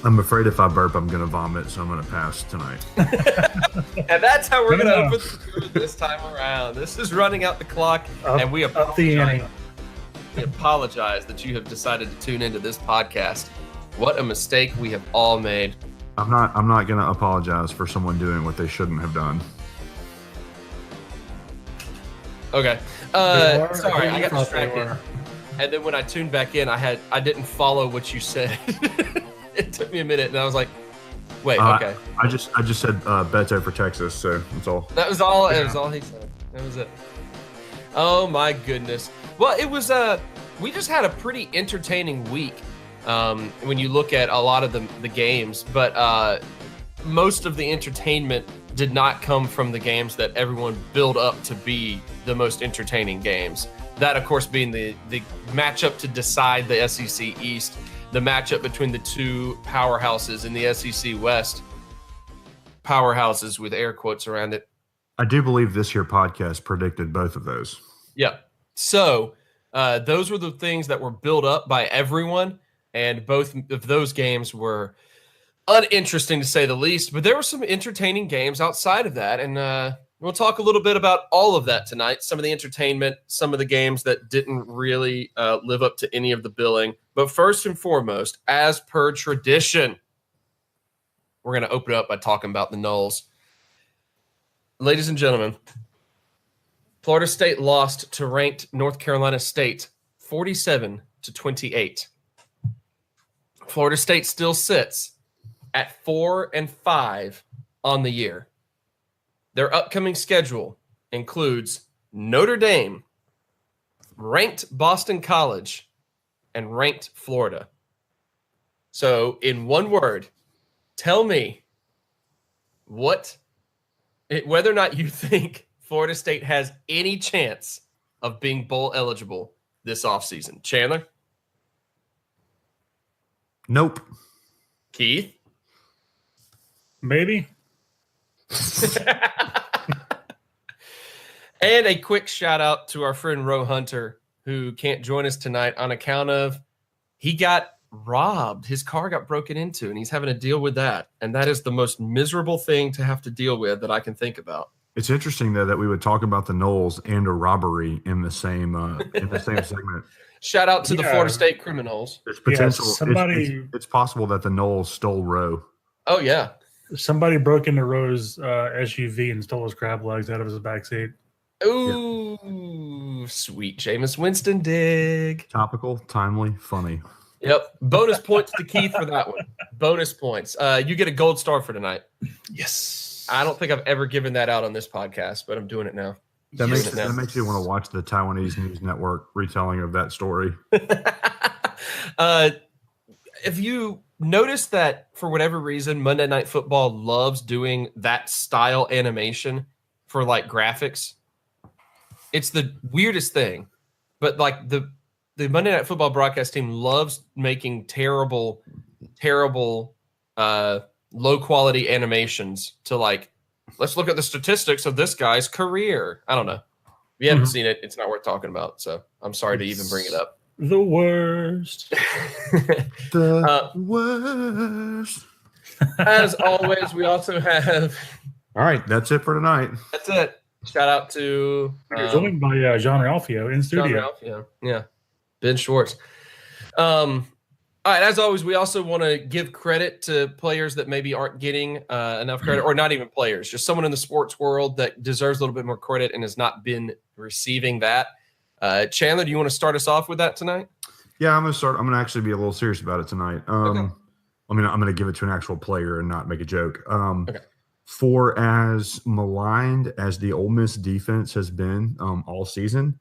I'm afraid if I burp, I'm going to vomit, so I'm going to pass tonight. And that's how we're going to open through this time around. This is running out the clock, and we apologize that you have decided to tune into this podcast. What a mistake we have all made. I'm not going to apologize for someone doing what they shouldn't have done. Okay. Sorry, I got distracted. And then when I tuned back in, I didn't follow what you said. It took me a minute, and I was like, "Wait, okay." I just said Beto for Texas, so that's all. That was all. It was all he said. That was it. Oh my goodness. Well, it was. We just had a pretty entertaining week. When you look at a lot of the games, but most of the entertainment did not come from the games that everyone built up to be the most entertaining games. That, of course, being the matchup to decide the SEC East, the matchup between the two powerhouses in the SEC West. Powerhouses with air quotes around it. I do believe this year podcast predicted both of those. Yeah. So those were the things that were built up by everyone, and both of those games were uninteresting to say the least, but there were some entertaining games outside of that, and we'll talk a little bit about all of that tonight. Some of the entertainment, some of the games that didn't really live up to any of the billing. But first and foremost, as per tradition, we're going to open it up by talking about the Noles. Ladies and gentlemen, Florida State lost to ranked North Carolina State 47-28. Florida State still sits at 4-5 on the year. Their upcoming schedule includes Notre Dame, ranked Boston College, and ranked Florida. So, in one word, tell me whether or not you think Florida State has any chance of being bowl eligible this offseason. Chandler? Nope. Keith? Maybe. And a quick shout out to our friend Ro Hunter, who can't join us tonight on account of he got robbed. His car got broken into, and he's having to deal with that. And that is the most miserable thing to have to deal with that I can think about. It's interesting, though, that we would talk about the Noles and a robbery in the same segment. Shout out to the Florida State criminals. There's potential. It's possible that the Noles stole Roe. Oh, yeah. Somebody broke into Roe's SUV and stole his crab legs out of his backseat. Ooh, Sweet Jameis Winston dig. Topical, timely, funny. Yep. Bonus points to Keith for that one. Bonus points. You get a gold star for tonight. Yes. I don't think I've ever given that out on this podcast, but I'm doing it now. That makes you want to watch the Taiwanese news network retelling of that story. If you notice that for whatever reason, Monday Night Football loves doing that style animation for like graphics, it's the weirdest thing. But like the Monday Night Football broadcast team loves making terrible, low quality animations to like, let's look at the statistics of this guy's career. I don't know. If you haven't seen it, it's not worth talking about. So I'm sorry to even bring it up. The worst. The worst. As always, we also have. All right, that's it for tonight. That's it. Shout out to. You're joined by John Ralphio in studio. John Ralphio, yeah. Ben Schwartz. All right, as always, we also want to give credit to players that maybe aren't getting enough credit, or not even players, just someone in the sports world that deserves a little bit more credit and has not been receiving that. Chandler, do you want to start us off with that tonight? Yeah, I'm going to start. I'm going to actually be a little serious about it tonight. Okay. I'm going to give it to an actual player and not make a joke. Okay. For as maligned as the Ole Miss defense has been all season,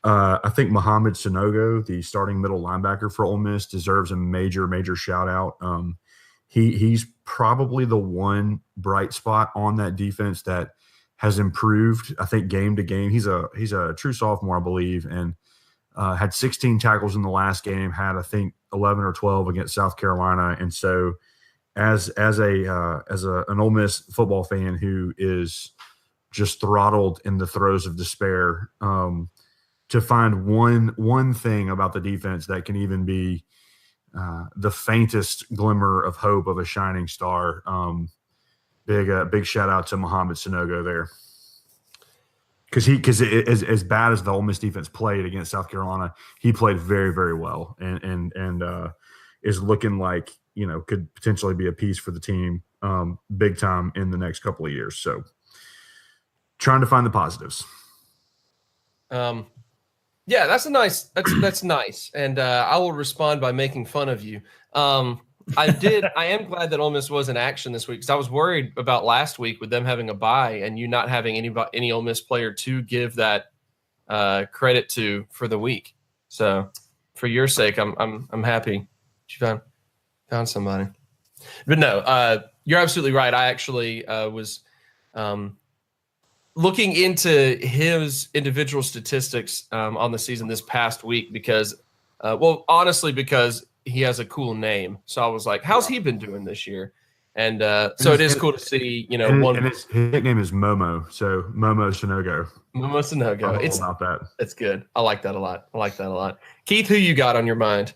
I think Mohamed Sanogo, the starting middle linebacker for Ole Miss, deserves a major shout out. He's probably the one bright spot on that defense that has improved, I think, game to game. He's a true sophomore, I believe, and had 16 tackles in the last game, had, I think, 11 or 12 against South Carolina. And so as an Ole Miss football fan who is just throttled in the throes of despair, to find one thing about the defense that can even be the faintest glimmer of hope of a shining star. Big shout out to Mohamed Sanogo there. Because as bad as the Ole Miss defense played against South Carolina, he played very, very well and is looking like, could potentially be a piece for the team big time in the next couple of years. So trying to find the positives. Yeah, that's nice. And I will respond by making fun of you. I am glad that Ole Miss was in action this week because I was worried about last week with them having a bye and you not having any Ole Miss player to give that credit to for the week. So for your sake, I'm happy that you found somebody. But no, you're absolutely right. I actually was looking into his individual statistics on the season this past week because he has a cool name. So I was like, how's he been doing this year? And so it is cool to see, and his nickname is Momo. So Momo Sanogo. Momo Sanogo. It's about that. It's good. I like that a lot. Keith, who you got on your mind?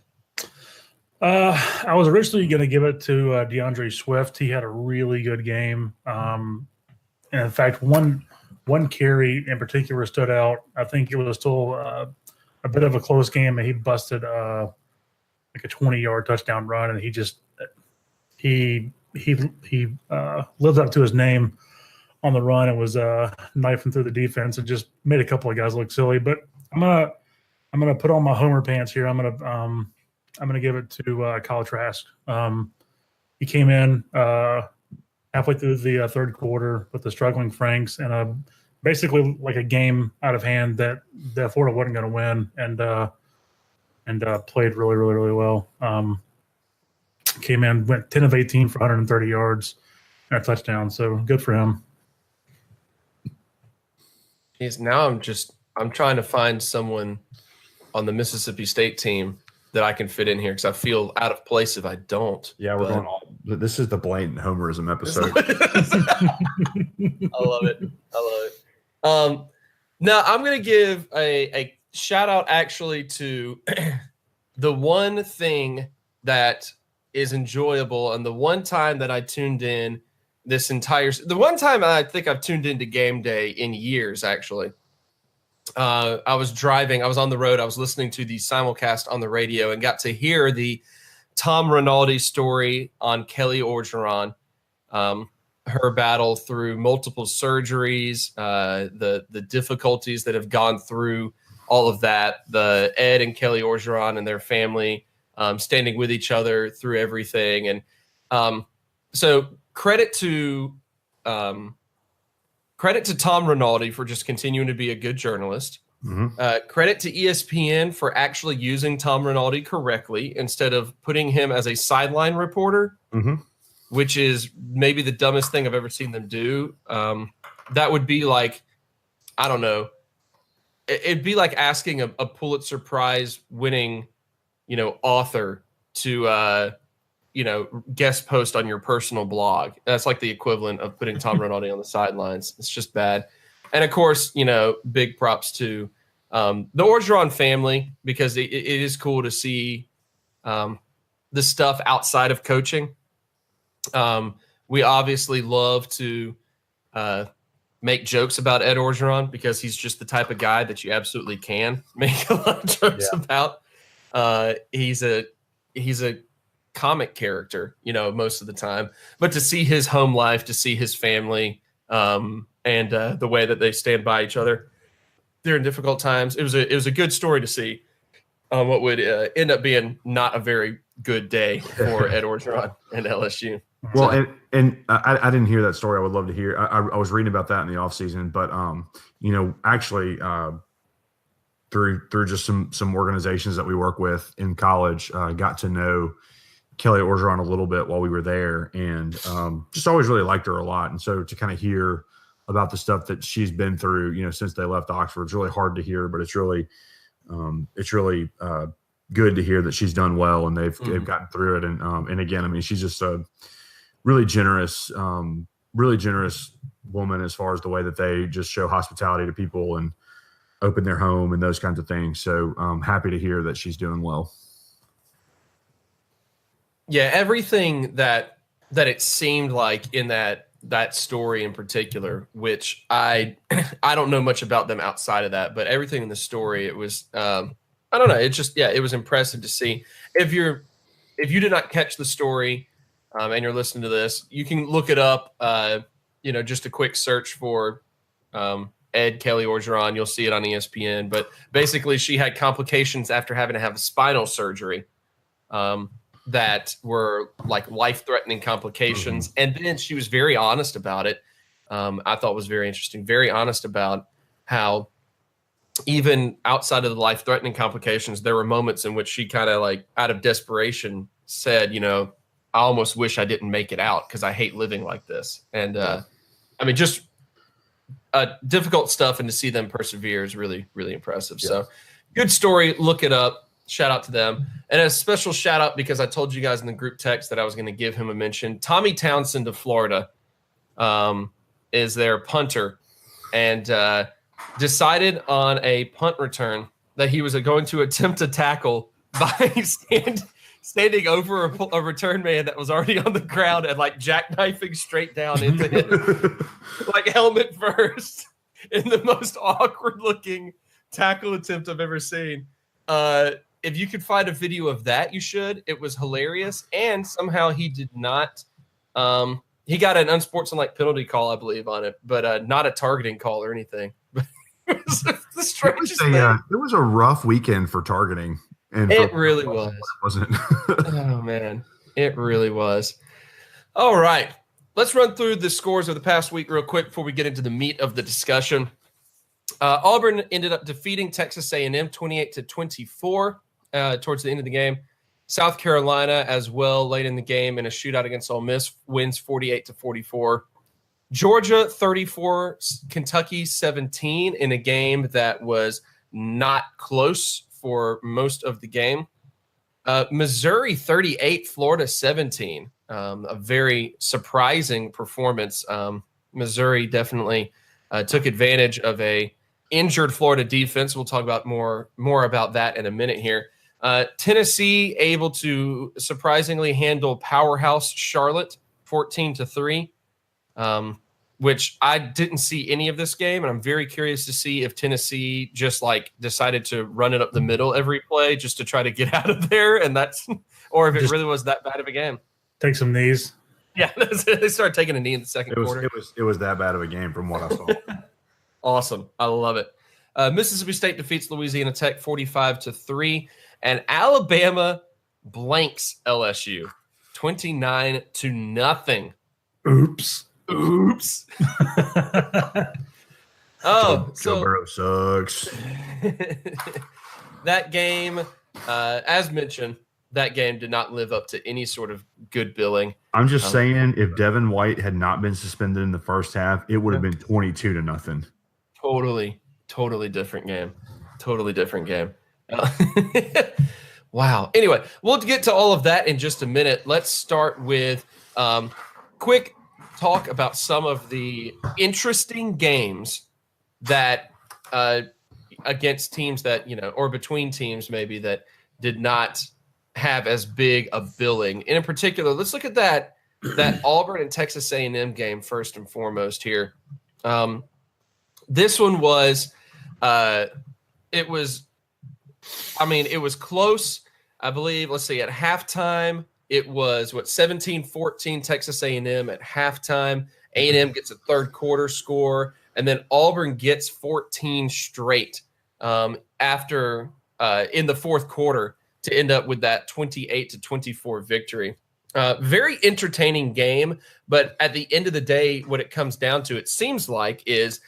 I was originally going to give it to DeAndre Swift. He had a really good game. And in fact, one carry in particular stood out. I think it was still a bit of a close game, and he busted like a 20-yard touchdown run, and he lived up to his name on the run and was knifing through the defense and just made a couple of guys look silly. But I'm gonna put on my homer pants here. I'm gonna give it to Kyle Trask. He came in halfway through the third quarter with the struggling Franks and basically like a game out of hand that Florida wasn't going to win, and played really, really, really well. Came in, went 10 of 18 for 130 yards and a touchdown. So good for him. Now I'm trying to find someone on the Mississippi State team that I can fit in here because I feel out of place if I don't. Yeah, we're going all. This is the blatant homerism episode. I love it. Now I'm going to give a shout out actually to the one thing that is enjoyable and the one time that I tuned in the one time I think I've tuned into game day in years actually. I was driving, I was on the road, I was listening to the simulcast on the radio and got to hear the Tom Rinaldi story on Kelly Orgeron, her battle through multiple surgeries, the difficulties that have gone through all of that, the Ed and Kelly Orgeron and their family standing with each other through everything. And so credit to Tom Rinaldi for just continuing to be a good journalist. Mm-hmm. Credit to ESPN for actually using Tom Rinaldi correctly instead of putting him as a sideline reporter, mm-hmm. which is maybe the dumbest thing I've ever seen them do. That would be like, I don't know. It'd be like asking a Pulitzer Prize winning, author to, guest post on your personal blog. That's like the equivalent of putting Tom Rinaldi on the sidelines. It's just bad. And of course, big props to the Orgeron family because it is cool to see the stuff outside of coaching. We obviously love to make jokes about Ed Orgeron because he's just the type of guy that you absolutely can make a lot of jokes about. He's a comic character, most of the time. But to see his home life, to see his family, and the way that they stand by each other during difficult times, it was a good story to see. What would end up being not a very good day for Ed Orgeron and LSU. Well, so. and I didn't hear that story. I would love to hear. I was reading about that in the offseason, but actually through just some organizations that we work with in college, got to know Kelly Orgeron a little bit while we were there, and just always really liked her a lot. And so to kind of hear about the stuff that she's been through, since they left Oxford, it's really hard to hear, but it's really good to hear that she's done well and they've gotten through it. And again, I mean, she's just a really generous woman as far as the way that they just show hospitality to people and open their home and those kinds of things. So I'm happy to hear that she's doing well. Yeah, everything that it seemed like in that story in particular, which I I don't know much about them outside of that, but everything in the story, it was I don't know, it just it was impressive to see. If you did not catch the story and you're listening to this, you can look it up. Just a quick search for Ed Kelly Orgeron. You'll see it on ESPN. But basically, she had complications after having to have a spinal surgery that were like life-threatening complications. Mm-hmm. And then she was very honest about it. I thought was very interesting. Very honest about how even outside of the life-threatening complications, there were moments in which she kind of like out of desperation said, I almost wish I didn't make it out because I hate living like this. And just difficult stuff, and to see them persevere is really, really impressive. Yeah. So good story. Look it up. Shout out to them. And a special shout out, because I told you guys in the group text that I was going to give him a mention. Tommy Townsend of Florida is their punter, and decided on a punt return that he was going to attempt a tackle by standing over a return man that was already on the ground and like jackknifing straight down into him, like helmet first, in the most awkward looking tackle attempt I've ever seen. If you could find a video of that, you should. It was hilarious, and somehow he did not. He got an unsportsmanlike penalty call, I believe, on it, but not a targeting call or anything. It was the strangest thing. It was a rough weekend for targeting. And it really was. Wasn't it? Oh, man. It really was. All right. Let's run through the scores of the past week real quick before we get into the meat of the discussion. Auburn ended up defeating Texas A&M 28-24 towards the end of the game. South Carolina as well late in the game in a shootout against Ole Miss, wins 48-44. Georgia 34, Kentucky 17 in a game that was not close for most of the game. Missouri 38, Florida 17. A very surprising performance. Missouri definitely took advantage of a injured Florida defense. We'll talk about more about that in a minute here. Tennessee able to surprisingly handle powerhouse Charlotte 14-3. Which I didn't see any of this game, and I'm very curious to see if Tennessee just like decided to run it up the middle every play just to try to get out of there, and or if it really was that bad of a game. Take some knees. Yeah, they started taking a knee in the second quarter. It was that bad of a game from what I saw. Awesome, I love it. Mississippi State defeats Louisiana Tech 45-3, and Alabama blanks LSU 29-0. Oops. Joe Burrow sucks. That game, as mentioned, that game did not live up to any sort of good billing. I'm just saying, if Devin White had not been suspended in the first half, it would have been 22-0. Totally different game. Totally different game. Wow. Anyway, we'll get to all of that in just a minute. Let's start with quick talk about some of the interesting games that against teams that, or between teams maybe that did not have as big a billing. And in particular, let's look at that Auburn and Texas A&M game first and foremost here. This one was it was close, I believe. Let's see, at halftime, it was 17-14 Texas A&M at halftime. A&M gets a third quarter score, and then Auburn gets 14 straight after in the fourth quarter to end up with that 28-24 victory. Very entertaining game, but at the end of the day, what it comes down to, it seems like, is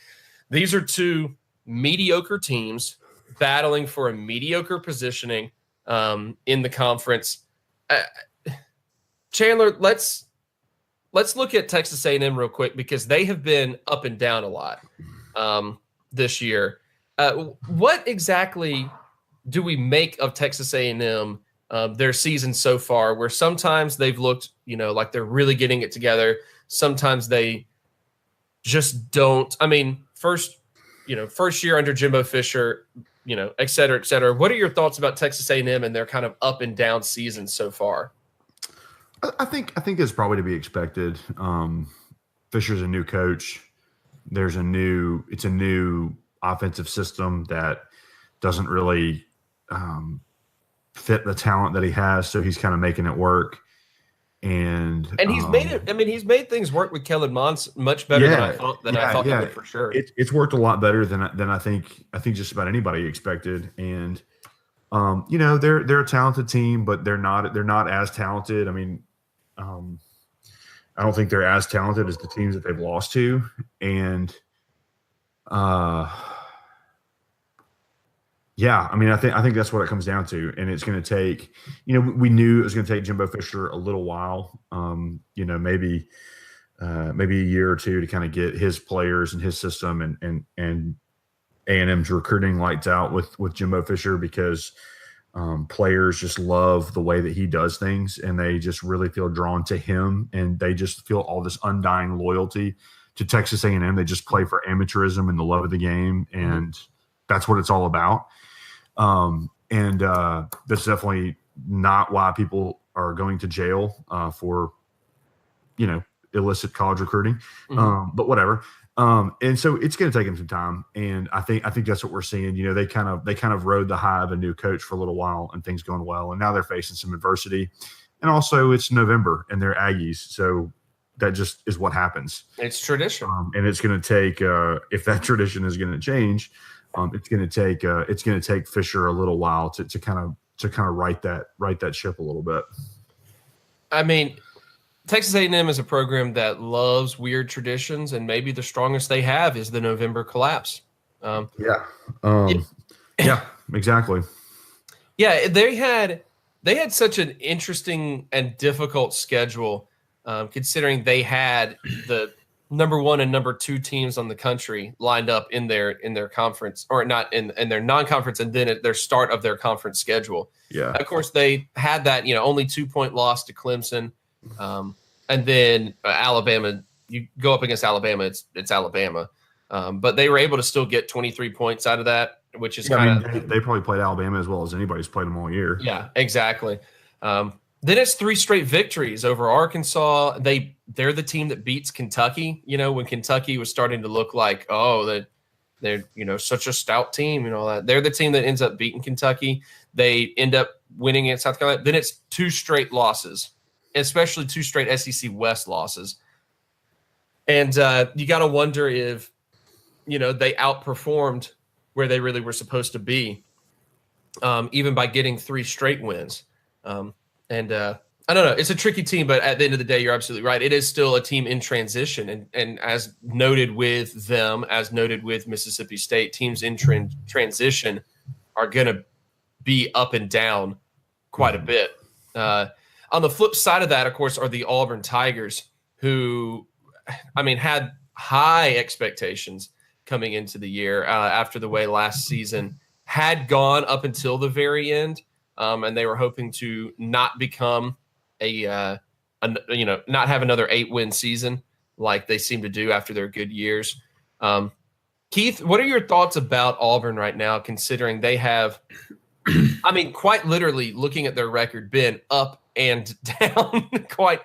these are two mediocre teams battling for a mediocre positioning in the conference. Chandler, let's look at Texas A&M real quick, because they have been up and down a lot this year. What exactly do we make of Texas A&M, their season so far, where sometimes they've looked, like they're really getting it together. Sometimes they just don't. I mean, first year under Jimbo Fisher, et cetera, et cetera. What are your thoughts about Texas A&M and their kind of up and down season so far? I think it's probably to be expected. Fisher's a new coach. It's a new offensive system that doesn't really fit the talent that he has, so he's kind of making it work. And he's made it. I mean, he's made things work with Kellen Mond much better than I thought he would for sure. It's worked a lot better than I think just about anybody expected. And they're a talented team, but they're not as talented. I mean, I don't think they're as talented as the teams that they've lost to. And yeah, I mean, I think that's what it comes down to, and it's going to take. We knew it was going to take Jimbo Fisher a little while. Maybe a year or two to kind of get his players and his system and A&M's recruiting lights out with Jimbo Fisher, because players just love the way that he does things, and they just really feel drawn to him, and they just feel all this undying loyalty to Texas A&M. They just play for amateurism and the love of the game, and that's what it's all about. That's definitely not why people are going to jail for, illicit college recruiting. But whatever. And so it's going to take him some time, and I think that's what we're seeing. They kind of rode the high of a new coach for a little while, and things going well, and now they're facing some adversity. And also, it's November, and they're Aggies, so that just is what happens. It's tradition, and it's going to take if that tradition is going to change. It's going to take Fisher a little while to kind of right that ship a little bit. I mean, Texas A&M is a program that loves weird traditions, and maybe the strongest they have is the November collapse. Yeah, exactly. Yeah, they had such an interesting and difficult schedule, considering they had the number 1 and number 2 teams on the country lined up in their conference, or not in their non-conference, and then at their start of their conference schedule. Yeah. Of course, they had that, only 2-point loss to Clemson. And then Alabama, you go up against Alabama, it's Alabama. But they were able to still get 23 points out of that, which is they probably played Alabama as well as anybody's played them all year. Yeah, exactly. Then it's 3 straight victories over Arkansas. They're the team that beats Kentucky. When Kentucky was starting to look like, they're such a stout team and all that. They're the team that ends up beating Kentucky. They end up winning in South Carolina. Then it's 2 straight losses, especially 2 straight SEC West losses. And you got to wonder if, they outperformed where they really were supposed to be, even by getting 3 straight wins. I don't know. It's a tricky team, but at the end of the day, you're absolutely right. It is still a team in transition. And as noted with them, as noted with Mississippi State, teams in transition are going to be up and down quite a bit. On the flip side of that, of course, are the Auburn Tigers, who, had high expectations coming into the year after the way last season had gone up until the very end. And they were hoping to not become not have another 8-win season like they seem to do after their good years. Keith, what are your thoughts about Auburn right now, considering they have, quite literally looking at their record, been up and down quite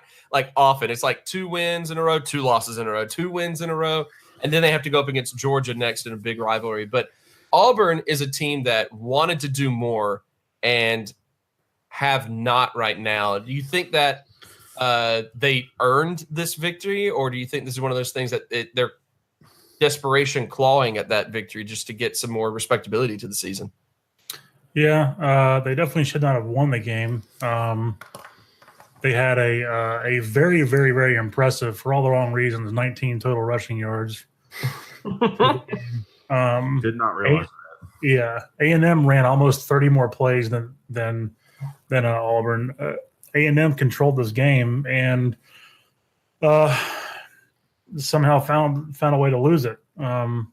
often. It's like 2 wins in a row, 2 losses in a row, 2 wins in a row, and then they have to go up against Georgia next in a big rivalry. But Auburn is a team that wanted to do more and have not right now. Do you think that they earned this victory, or do you think this is one of those things that they're desperation clawing at that victory just to get some more respectability to the season? Yeah, they definitely should not have won the game. They had a very, very, very impressive, for all the wrong reasons, 19 total rushing yards. Did not realize that. Yeah, A&M ran almost 30 more plays than Auburn. A&M controlled this game and somehow found a way to lose it. And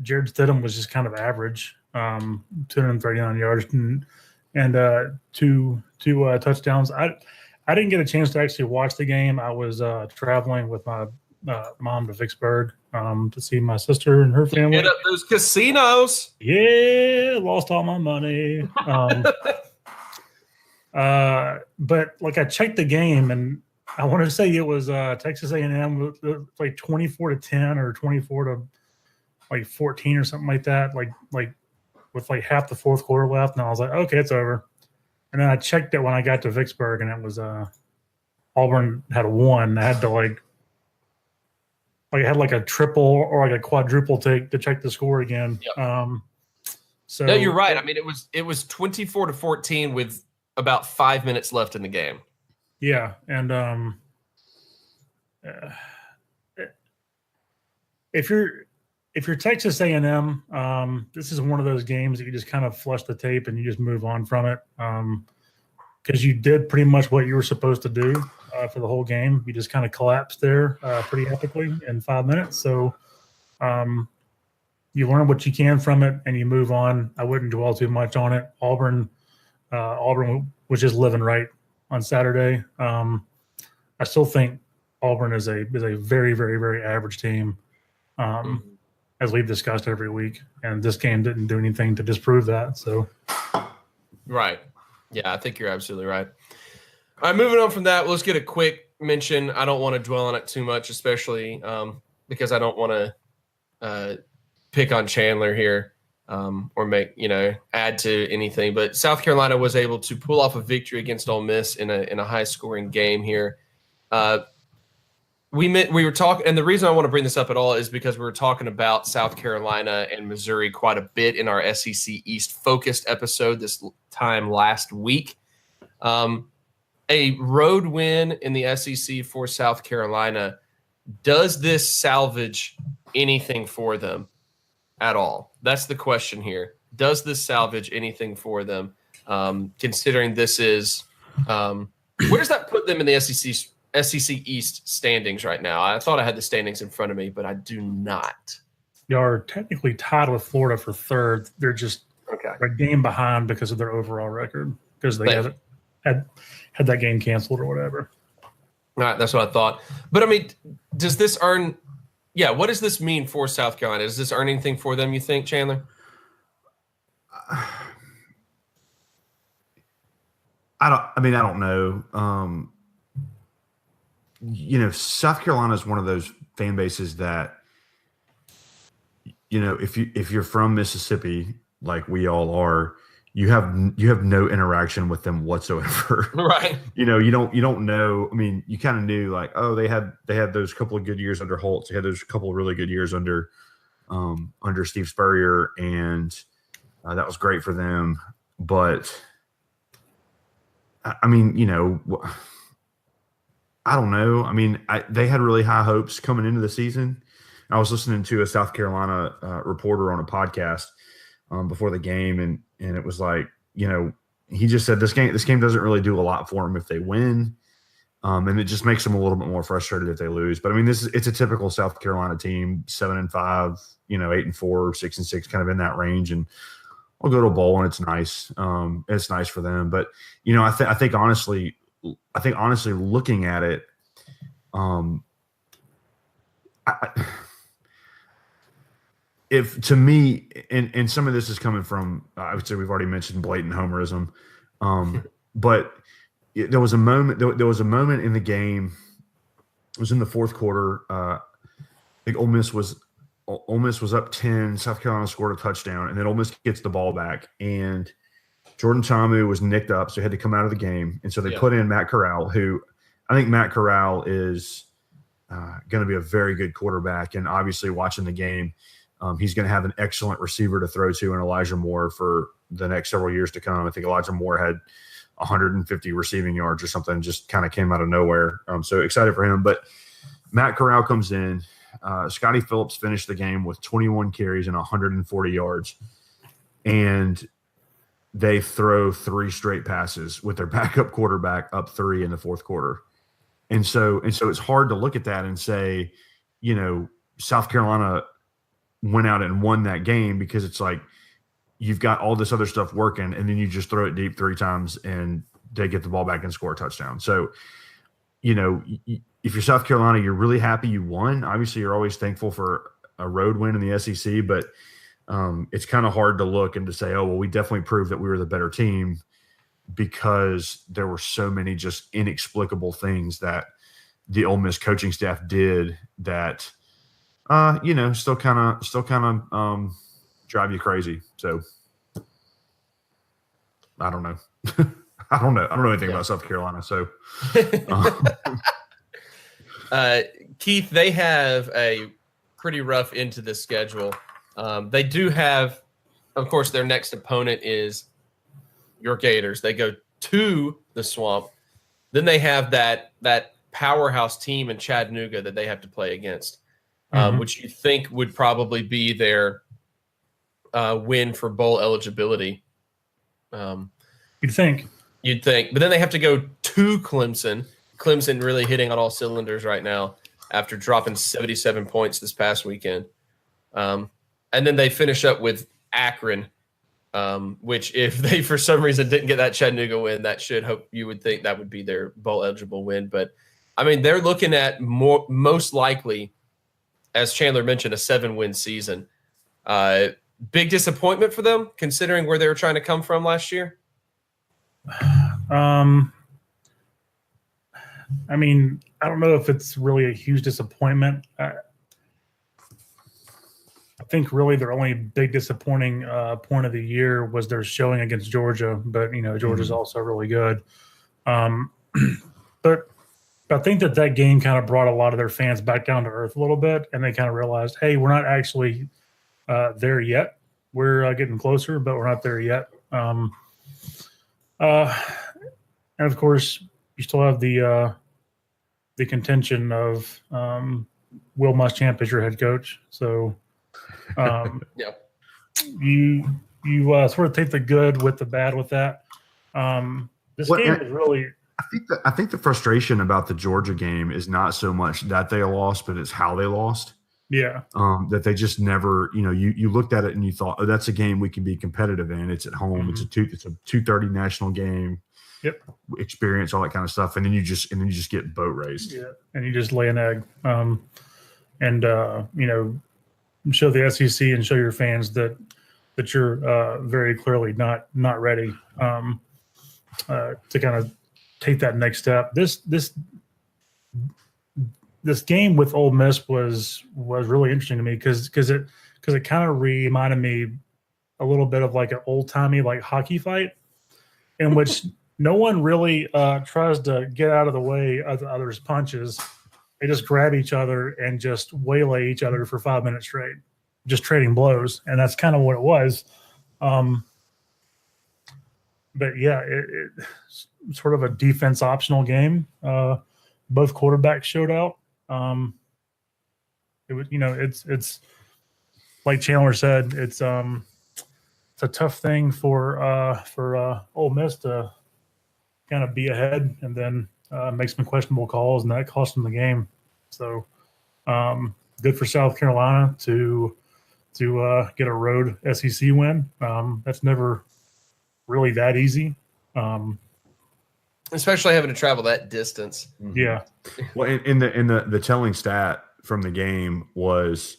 Jared Stidham was just kind of average, 239 yards and 2 touchdowns. I didn't get a chance to actually watch the game. I was traveling with my mom to Vicksburg to see my sister and her family. Get up those casinos. Yeah, lost all my money. But like I checked the game, and I want to say it was Texas A&M like 24-10 or 24 to like 14 or something like that. Like with like half the fourth quarter left, and I was like, okay, it's over. And then I checked it when I got to Vicksburg, and it was Auburn had won. I had to like I had like a triple or like a quadruple take to check the score again. Yep. So no, you're right. I mean, it was 24-14 with about 5 minutes left in the game. Yeah, and if you're Texas A&M, this is one of those games that you just kind of flush the tape and you just move on from it because you did pretty much what you were supposed to do for the whole game. You just kind of collapsed there pretty epically in 5 minutes. So you learn what you can from it and you move on. I wouldn't dwell too much on it. Auburn was just living right on Saturday. I still think Auburn is a very, very, very average team. As we've discussed every week, and this game didn't do anything to disprove that. So, right, yeah, I think you're absolutely right. All right, moving on from that, let's get a quick mention. I don't want to dwell on it too much, especially because I don't want to pick on Chandler here or make add to anything. But South Carolina was able to pull off a victory against Ole Miss in a high scoring game here. We were talking, and the reason I want to bring this up at all is because we were talking about South Carolina and Missouri quite a bit in our SEC East focused episode this time last week. A road win in the SEC for South Carolina, does this salvage anything for them at all? That's the question here. Does this salvage anything for them, considering this is where does that put them in the SEC East standings right now? I thought I had the standings in front of me, but I do not. They are technically tied with Florida for third. They're just a game behind because of their overall record, because they had that game canceled or whatever. All right, that's what I thought. But, I mean, does this earn – yeah, what does this mean for South Carolina? Does this earn anything for them, you think, Chandler? I don't know. South Carolina is one of those fan bases that, if you're from Mississippi, like we all are, you have no interaction with them whatsoever. Right. You don't know. I mean, you kind of knew like, oh, they had those couple of good years under Holtz. They had those couple of really good years under Steve Spurrier, and that was great for them. But I mean, I don't know. I mean, they had really high hopes coming into the season. I was listening to a South Carolina reporter on a podcast before the game, and it was like, he just said this game doesn't really do a lot for them if they win, and it just makes them a little bit more frustrated if they lose. But I mean, it's a typical South Carolina team, 7-5, 8-4, 6-6, kind of in that range, and I'll go to a bowl, and it's nice. It's nice for them, but I think honestly, looking at it, if to me, and some of this is coming from, I would say we've already mentioned blatant homerism, but there was a moment. There was a moment in the game. It was in the fourth quarter. I think Ole Miss was up 10. South Carolina scored a touchdown, and then Ole Miss gets the ball back, and Jordan Ta'amu was nicked up, so he had to come out of the game. And so they put in Matt Corral, who I think Matt Corral is going to be a very good quarterback. And obviously watching the game, he's going to have an excellent receiver to throw to in Elijah Moore for the next several years to come. I think Elijah Moore had 150 receiving yards or something, just kind of came out of nowhere. So excited for him. But Matt Corral comes in. Scotty Phillips finished the game with 21 carries and 140 yards. And they throw 3 straight passes with their backup quarterback up 3 in the fourth quarter. And so it's hard to look at that and say, South Carolina went out and won that game, because it's like you've got all this other stuff working, and then you just throw it deep 3 times and they get the ball back and score a touchdown. So, if you're South Carolina, you're really happy you won. Obviously, you're always thankful for a road win in the SEC, but it's kind of hard to look and to say, oh, well, we definitely proved that we were the better team because there were so many just inexplicable things that the Ole Miss coaching staff did that, still kind of drive you crazy. So I don't know. I don't know anything about South Carolina. So, Keith, they have a pretty rough into the schedule. They do have, of course, their next opponent is your Gators. They go to the Swamp. Then they have that powerhouse team in Chattanooga that they have to play against, which you think would probably be their win for bowl eligibility. You'd think. But then they have to go to Clemson. Clemson really hitting on all cylinders right now after dropping 77 points this past weekend. And then they finish up with Akron, which if they for some reason didn't get that Chattanooga win, you would think that would be their bowl eligible win. But I mean, they're looking at most likely, as Chandler mentioned, a 7-win season. Big disappointment for them, considering where they were trying to come from last year. I mean, I don't know if it's really a huge disappointment. I think really their only big disappointing point of the year was their showing against Georgia, but Georgia's also really good. But I think that game kind of brought a lot of their fans back down to earth a little bit, and they kind of realized, hey, we're not actually there yet. We're getting closer, but we're not there yet. And of course, you still have the contention of Will Muschamp as your head coach. So you sort of take the good with the bad with that. This game is really. I think the frustration about the Georgia game is not so much that they lost, but it's how they lost. Yeah. That they just never, you looked at it and you thought, oh, that's a game we can be competitive in. It's at home. It's a 2:30 national game. Yep. Experience, all that kind of stuff, and then you just get boat raced. Yeah, and you just lay an egg, and show the SEC and show your fans that you're very clearly not ready to kind of take that next step. This game with Ole Miss was really interesting to me because it kind of reminded me a little bit of like an old timey like hockey fight in which no one really tries to get out of the way of the other's punches. They just grab each other and just waylay each other for 5 minutes straight, just trading blows, and that's kind of what it was. But yeah, it's sort of a defense optional game. Both quarterbacks showed out. It was, it's like Chandler said, it's a tough thing for Ole Miss to kind of be ahead and then make some questionable calls, and that cost them the game. So good for South Carolina to get a road SEC win. That's never really that easy. Especially having to travel that distance. Yeah. Well, in the telling stat from the game was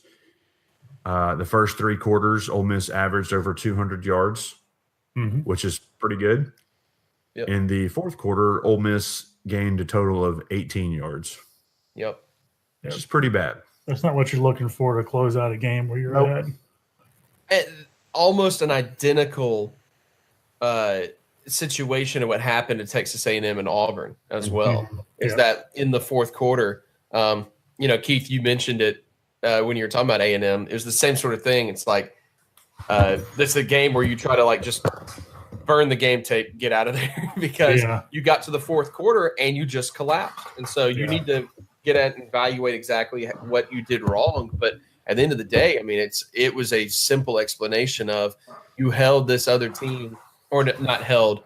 the first 3 quarters, Ole Miss averaged over 200 yards, which is pretty good. Yep. In the fourth quarter, Ole Miss gained a total of 18 yards. Yep. Which is pretty bad. That's not what you're looking for to close out a game where you're at. Almost an identical situation of what happened at Texas A&M and Auburn as well. Is that in the fourth quarter, Keith, you mentioned it when you were talking about A&M. It was the same sort of thing. It's like this is a game where you try to like just burn the game tape, get out of there because you got to the fourth quarter and you just collapsed. And so you need to get at and evaluate exactly what you did wrong. But at the end of the day, I mean, it was a simple explanation of you held this other team, or not held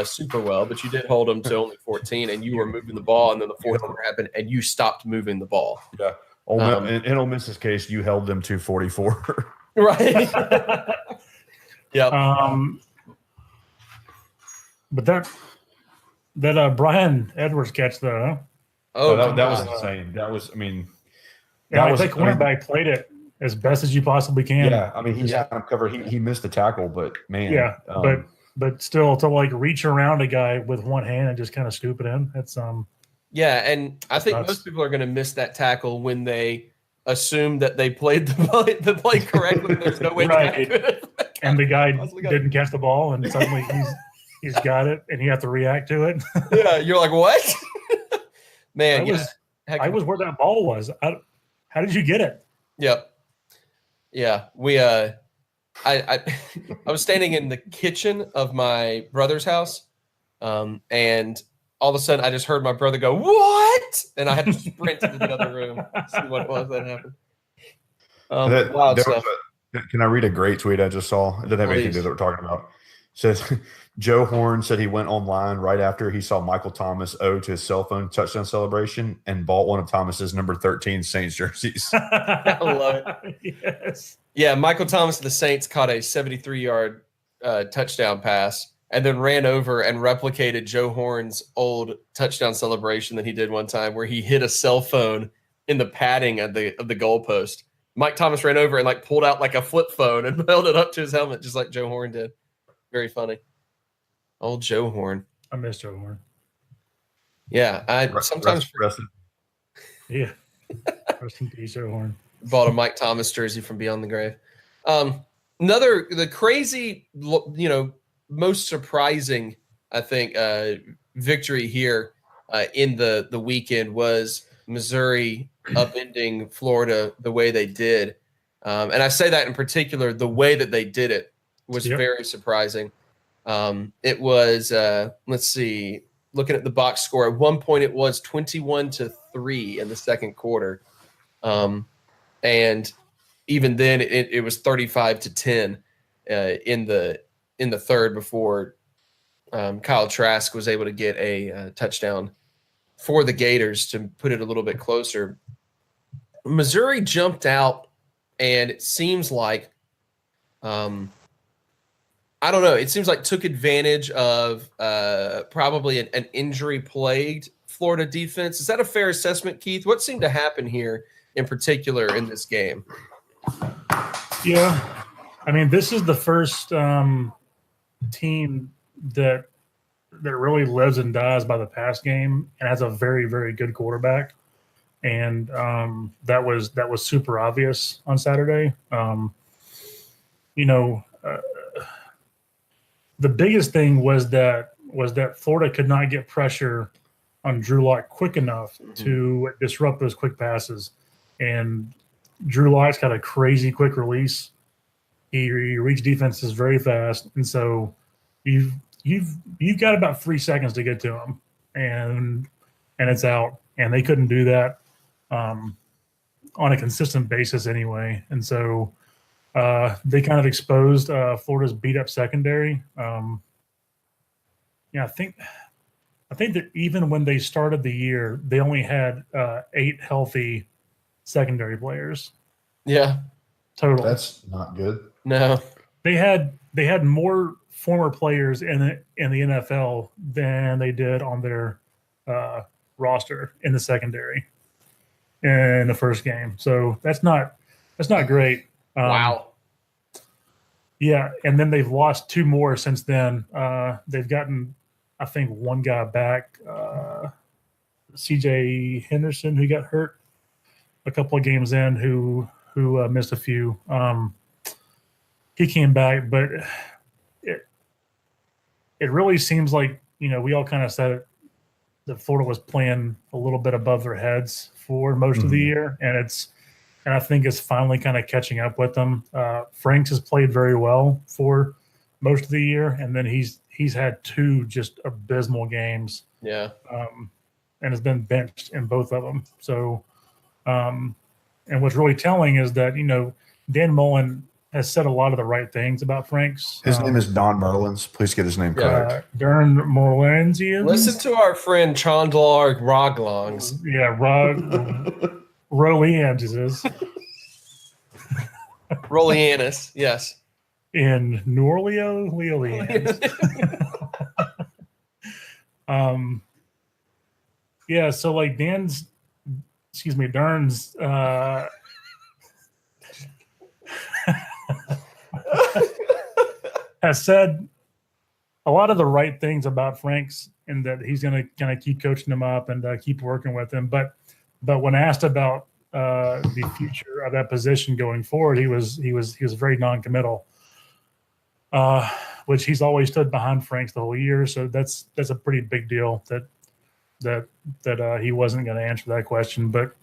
super well, but you did hold them to only 14, and you were moving the ball, and then the fourth quarter happened, and you stopped moving the ball. Yeah. In Ole Miss's case, you held them to 44. Right. Yeah. But that Brian Edwards catch though. Huh? Oh, that was insane. That was, I mean, I think cornerback played it as best as you possibly can. Yeah, I mean, he's had him covered. He missed the tackle, but man, but but still to like reach around a guy with one hand and just kind of scoop it in. It's Yeah, and I think nuts. most people are going to miss that tackle when they assume that they played the play correctly. There's no way Right. that and the guy possibly got didn't catch the ball, and suddenly he's got it, and you have to react to it. Yeah, you're like, what? Man, I was where that ball was. How did you get it? Yep. Yeah, we I was standing in the kitchen of my brother's house, and all of a sudden I just heard my brother go, "What?" And I had to sprint into the other room to see what it was that happened. Wild stuff. Can I read a great tweet I just saw? It doesn't have anything to do with what we're talking about. It says Joe Horn said he went online right after he saw Michael Thomas owe to his cell phone touchdown celebration and bought one of Thomas's number 13 Saints jerseys. I love it. Yes. Yeah, Michael Thomas of the Saints caught a 73-yard touchdown pass and then ran over and replicated Joe Horn's old touchdown celebration that he did one time where he hit a cell phone in the padding of the goalpost. Mike Thomas ran over and like pulled out like a flip phone and held it up to his helmet just like Joe Horn did. Very funny. Old Joe Horn. I miss Joe Horn. Yeah, Yeah. Rest in peace, Joe Horn. Bought a Mike Thomas jersey from Beyond the Grave. The crazy, most surprising, I think, victory here in the weekend was Missouri upending Florida the way they did. And I say that in particular, the way that they did it was very surprising. It was, let's see, looking at the box score, at one point it was 21-3 in the second quarter. And even then it was 35-10 in the third before Kyle Trask was able to get a touchdown for the Gators to put it a little bit closer. Missouri jumped out, and it seems like I don't know. It seems like took advantage of probably an injury-plagued Florida defense. Is that a fair assessment, Keith? What seemed to happen here in particular in this game? Yeah. I mean, this is the first team that really lives and dies by the pass game and has a very, very good quarterback. And that was super obvious on Saturday. The biggest thing was that Florida could not get pressure on Drew Lock quick enough to disrupt those quick passes. And Drew Lock's got a crazy quick release. He reads defenses very fast, and so you've got about 3 seconds to get to him, and it's out. And they couldn't do that on a consistent basis anyway. And so they kind of exposed Florida's beat up secondary. I think that even when they started the year, they only had 8 healthy secondary players. Yeah, total. That's not good. No, they had more former players in the NFL than they did on their roster in the secondary in the first game. So that's not great. Wow. Yeah, and then they've lost 2 more since then. They've gotten, I think, one guy back, C.J. Henderson, who got hurt a couple of games in, who missed a few. He came back, but it really seems like, we all kind of said it, that Florida was playing a little bit above their heads for most of the year, and I think it's finally kind of catching up with them. Franks has played very well for most of the year, and then he's had 2 just abysmal games. Yeah. And has been benched in both of them. So, and what's really telling is that, Dan Mullen has said a lot of the right things about Franks. His name is Don Merlins. Please get his name correct. Darren Merlins. Listen to our friend Chandlar Roglongs. Yeah, Rolians. Rolianus, yes. In New Orleans. Yeah, so like Darren's has said a lot of the right things about Frank's, and that he's going to kind of keep coaching him up and keep working with him. But when asked about the future of that position going forward, he was very non-committal, which he's always stood behind Frank's the whole year. So that's a pretty big deal that he wasn't going to answer that question. But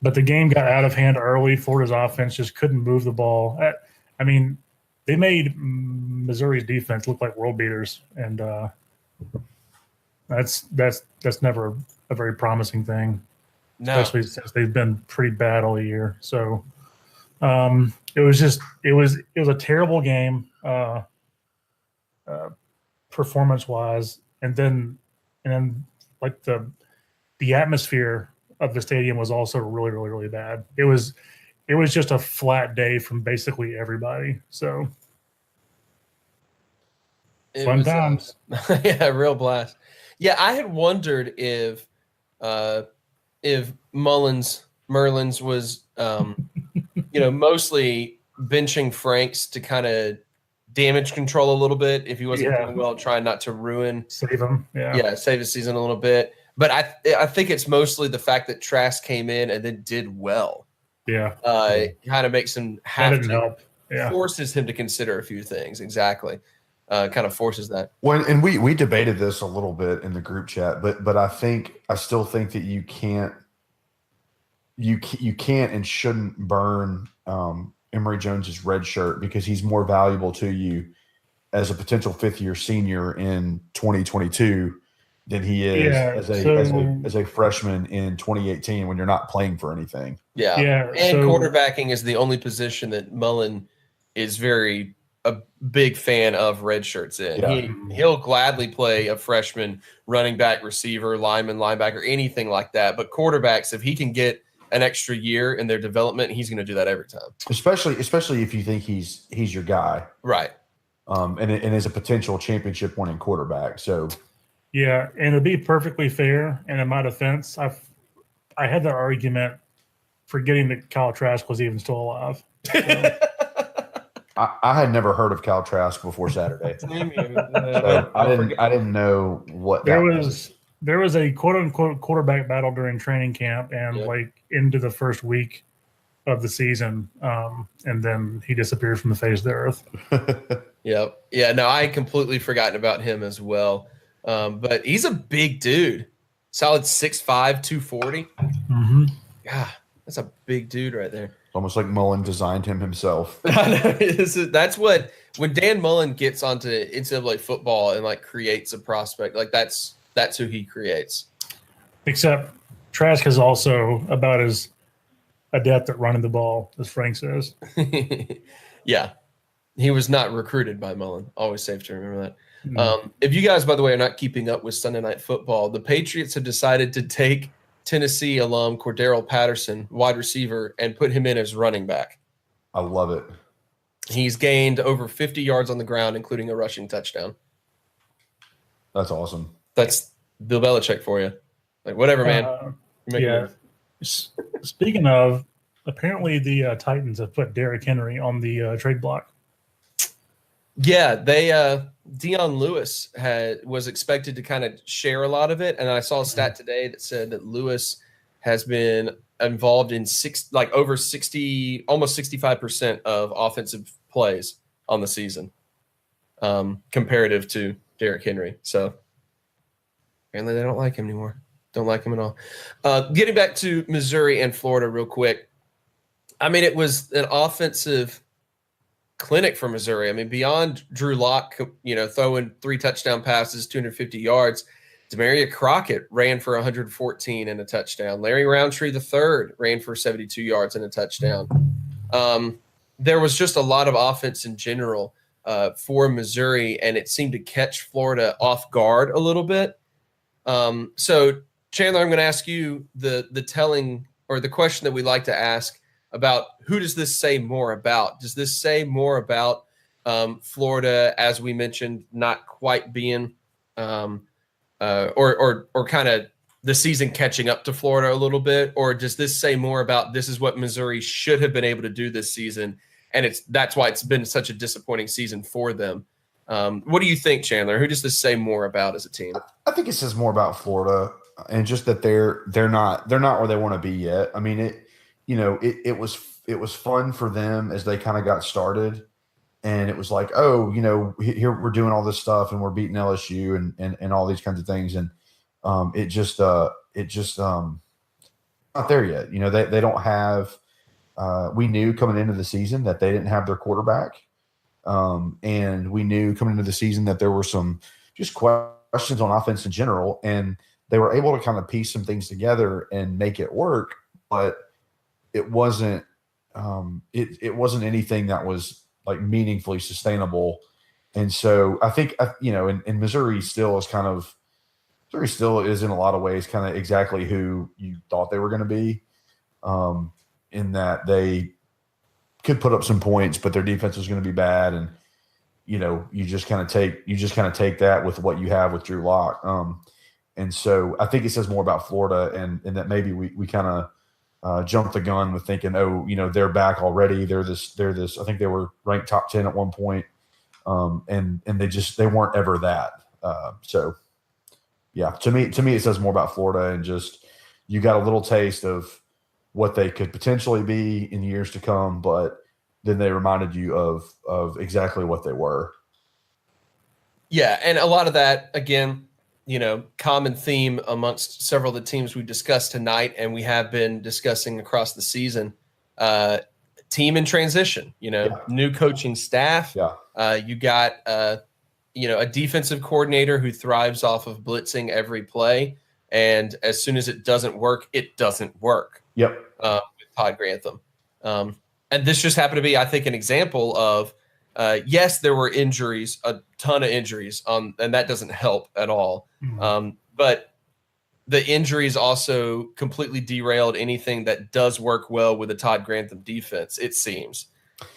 but the game got out of hand early. Florida's offense just couldn't move the ball. I mean, they made Missouri's defense look like world beaters, and that's never a very promising thing, especially since they've been pretty bad all year. So it was a terrible game performance wise, and then like the atmosphere of the stadium was also really, really, really bad. It was just a flat day from basically everybody. So fun times. Yeah, real blast. Yeah, I had wondered if Merlins was mostly benching Franks to kind of damage control a little bit if he wasn't doing well, trying not to save him. Save his season a little bit. But I think it's mostly the fact that Trask came in and then did well. Yeah. Kind of makes him forces him to consider a few things. Exactly. Kind of forces that. And we debated this a little bit in the group chat, but I still think that you can't and shouldn't burn Emory Jones's red shirt, because he's more valuable to you as a potential fifth-year senior in 2022 than he is as a freshman in 2018 when you're not playing for anything. Yeah. And quarterbacking is the only position that Mullen is a big fan of red shirts in. Yeah. He'll gladly play a freshman running back, receiver, lineman, linebacker, anything like that. But quarterbacks, if he can get an extra year in their development, he's going to do that every time. Especially if you think he's your guy. Right. And is a potential championship winning quarterback. So yeah, and to be perfectly fair, and in my defense, I had the argument forgetting that Kyle Trask was even still alive. So. I had never heard of Kyle Trask before Saturday. So I didn't know what there was. There was a quote unquote quarterback battle during training camp and like into the first week of the season, and then he disappeared from the face of the earth. Yep. Yeah. No, I had completely forgotten about him as well. But he's a big dude, solid 6'5", 240. Mm-hmm. Yeah, that's a big dude right there. Almost like Mullen designed him himself. That's what, when Dan Mullen gets onto NCAA football and like creates a prospect, like that's who he creates. Except Trask is also about as adept at running the ball as Frank says. Yeah. He was not recruited by Mullen. Always safe to remember that. Mm-hmm. If you guys, by the way, are not keeping up with Sunday Night Football, the Patriots have decided to take Tennessee alum Cordero Patterson, wide receiver, and put him in as running back. I love it. He's gained over 50 yards on the ground, including a rushing touchdown. That's awesome. That's Bill Belichick for you. Like, whatever, man. Yeah. Speaking of, apparently the Titans have put Derrick Henry on the trade block. Yeah, they Dion Lewis was expected to kind of share a lot of it, and I saw a stat today that said that Lewis has been involved in over 60, almost 65% of offensive plays on the season, comparative to Derrick Henry. So apparently they don't like him anymore. Don't like him at all. Getting back to Missouri and Florida real quick. I mean, it was an offensive clinic for Missouri. I mean, beyond Drew Lock, throwing 3 touchdown passes, 250 yards, Demaria Crockett ran for 114 and a touchdown. Larry Roundtree III ran for 72 yards and a touchdown. There was just a lot of offense in general for Missouri, and it seemed to catch Florida off guard a little bit. So, Chandler, I'm going to ask you the telling or the question that we like to ask about who does this say more about? Does this say more about Florida, as we mentioned, not quite being or kind of the season catching up to Florida a little bit? Or does this say more about this is what Missouri should have been able to do this season, and that's why it's been such a disappointing season for them? What do you think, Chandler? Who does this say more about as a team? I think it says more about Florida and just that they're not where they want to be yet. I mean, it was fun for them as they kind of got started, and it was like, oh, here we're doing all this stuff and we're beating LSU and all these kinds of things, and it just not there yet. They don't have. We knew coming into the season that they didn't have their quarterback. And we knew coming into the season that there were some just questions on offense in general, and they were able to kind of piece some things together and make it work, but it wasn't it wasn't anything that was like meaningfully sustainable. And so I think and Missouri still is in a lot of ways kind of exactly who you thought they were going to be, in that they could put up some points, but their defense was going to be bad. And, you just kind of take that with what you have with Drew Lock. And so I think it says more about Florida and that maybe we kind of jumped the gun with thinking, oh, they're back already. They're this, I think they were ranked top 10 at one point. And they weren't ever that. So yeah, to me, it says more about Florida, and just, you got a little taste of what they could potentially be in years to come, but then they reminded you of exactly what they were. Yeah, and a lot of that, again, common theme amongst several of the teams we've discussed tonight, and we have been discussing across the season, team in transition, new coaching staff. Yeah. You got, a defensive coordinator who thrives off of blitzing every play, and as soon as it doesn't work, it doesn't work. Yep. With Todd Grantham. And this just happened to be, I think, an example of, yes, there were injuries, a ton of injuries, and that doesn't help at all. Mm-hmm. But the injuries also completely derailed anything that does work well with a Todd Grantham defense, it seems.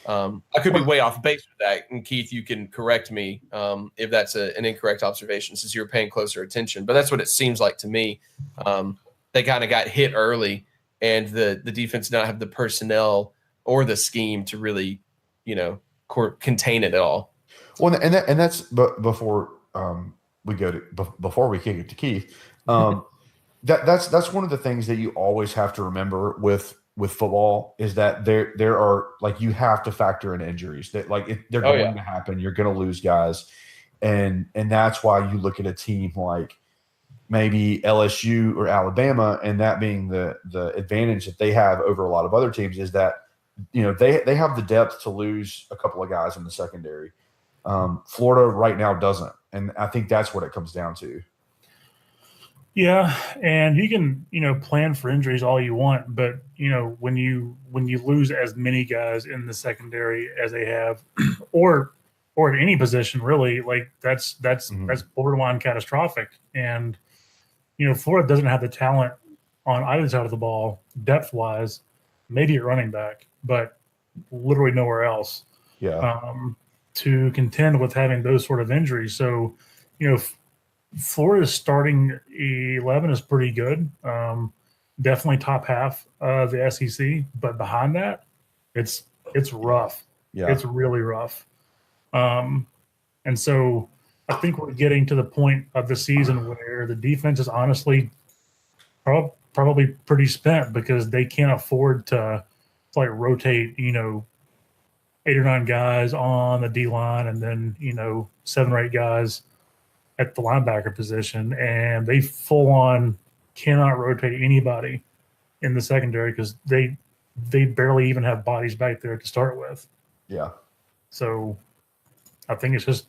I could be way off base with that, and Keith, you can correct me if that's an incorrect observation, since you're paying closer attention. But that's what it seems like to me. They kind of got hit early, and the defense did not have the personnel or the scheme to really, contain it all. Well, and that's before we kick it to Keith. That's one of the things that you always have to remember with football, is that there are, like, you have to factor in injuries that, like, they're going to happen. You're going to lose guys, and that's why you look at a team like maybe LSU or Alabama, and that being the advantage that they have over a lot of other teams is that they have the depth to lose a couple of guys in the secondary. Florida right now doesn't, and I think that's what it comes down to. Yeah, and you can plan for injuries all you want, but when you lose as many guys in the secondary as they have, or at any position really, like that's borderline catastrophic. And Florida doesn't have the talent on either side of the ball depth wise, maybe at running back, but literally nowhere else. Yeah. To contend with having those sort of injuries. So Florida's starting 11 is pretty good. Definitely top half of the SEC, but behind that, it's rough. Yeah. It's really rough. And so I think we're getting to the point of the season where the defense is honestly probably pretty spent, because they can't afford to like rotate, 8 or 9 guys on the D line, and then 7 or 8 guys at the linebacker position, and they full on cannot rotate anybody in the secondary because they barely even have bodies back there to start with. Yeah. So I think it's just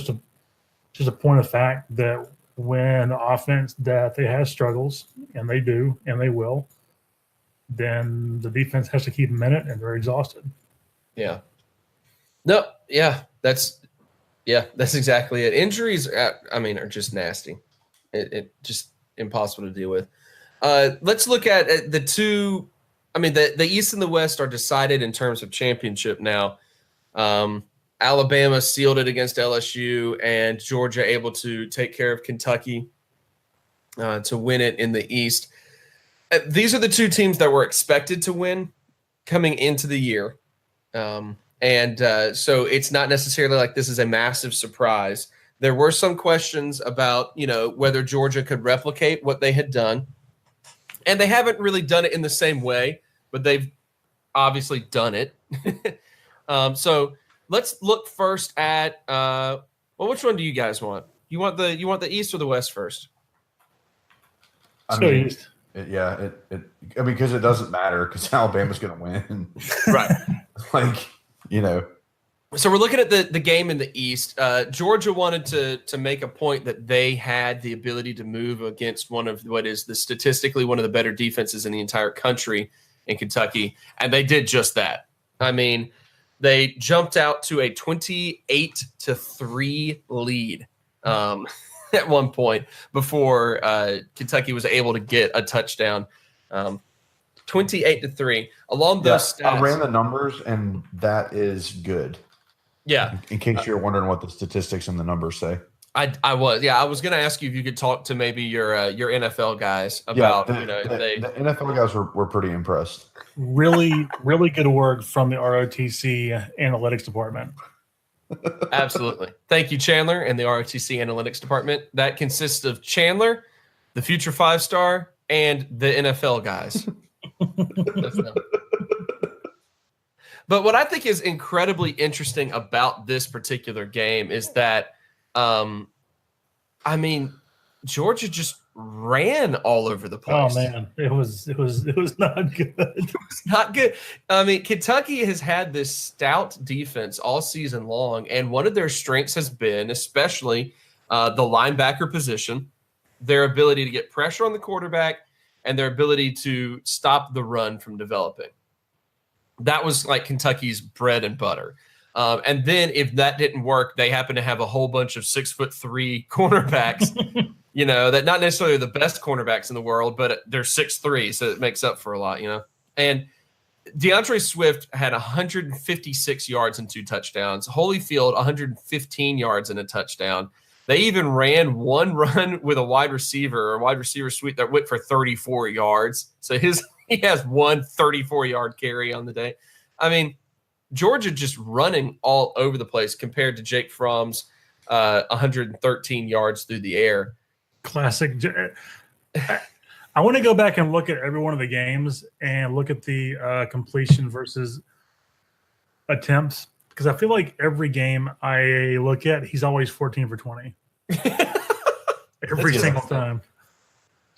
a point of fact that when the offense that they have struggles, and they do, and they will, then the defense has to keep them in it, and they're exhausted. Yeah. No. Yeah. That's exactly it. Injuries, are just nasty. It just impossible to deal with. Let's look at the two. The East and the West are decided in terms of championship now. Alabama sealed it against LSU, and Georgia able to take care of Kentucky to win it in the East. These are the two teams that were expected to win coming into the year. And so it's not necessarily like this is a massive surprise. There were some questions about, whether Georgia could replicate what they had done. And they haven't really done it in the same way, but they've obviously done it. So let's look first at which one do you guys want? You want the East or the West first? East. Because it doesn't matter because Alabama's going to win. Right. So we're looking at the game in the East. Georgia wanted to make a point that they had the ability to move against one of what is statistically one of the better defenses in the entire country in Kentucky, and they did just that. I mean, they jumped out to a 28-3 lead at one point before Kentucky was able to get a touchdown. 28-3. Along those stats, I ran the numbers, and that is good. Yeah. In case you're wondering what the statistics and the numbers say. I was going to ask you if you could talk to maybe your NFL guys about, the NFL guys were pretty impressed. Really, really good work from the ROTC analytics department. Absolutely. Thank you, Chandler, and the ROTC analytics department. That consists of Chandler, the future 5-star, and the NFL guys. But what I think is incredibly interesting about this particular game is that, Georgia just ran all over the place. Oh man, it was not good. It was not good. I mean, Kentucky has had this stout defense all season long, and one of their strengths has been, especially the linebacker position, their ability to get pressure on the quarterback and their ability to stop the run from developing. That was like Kentucky's bread and butter. And then if that didn't work, they happen to have a whole bunch of 6'3" cornerbacks, that not necessarily the best cornerbacks in the world, but they're 6'3", so it makes up for a lot, And DeAndre Swift had 156 yards and 2 touchdowns. Holyfield, 115 yards and a touchdown. They even ran one run with a wide receiver sweep that went for 34 yards. So he has one 34-yard carry on the day. I mean, Georgia just running all over the place compared to Jake Fromm's 113 yards through the air. Classic. I want to go back and look at every one of the games and look at the completion versus attempts, because I feel like every game I look at, he's always 14 for 20. Every single time.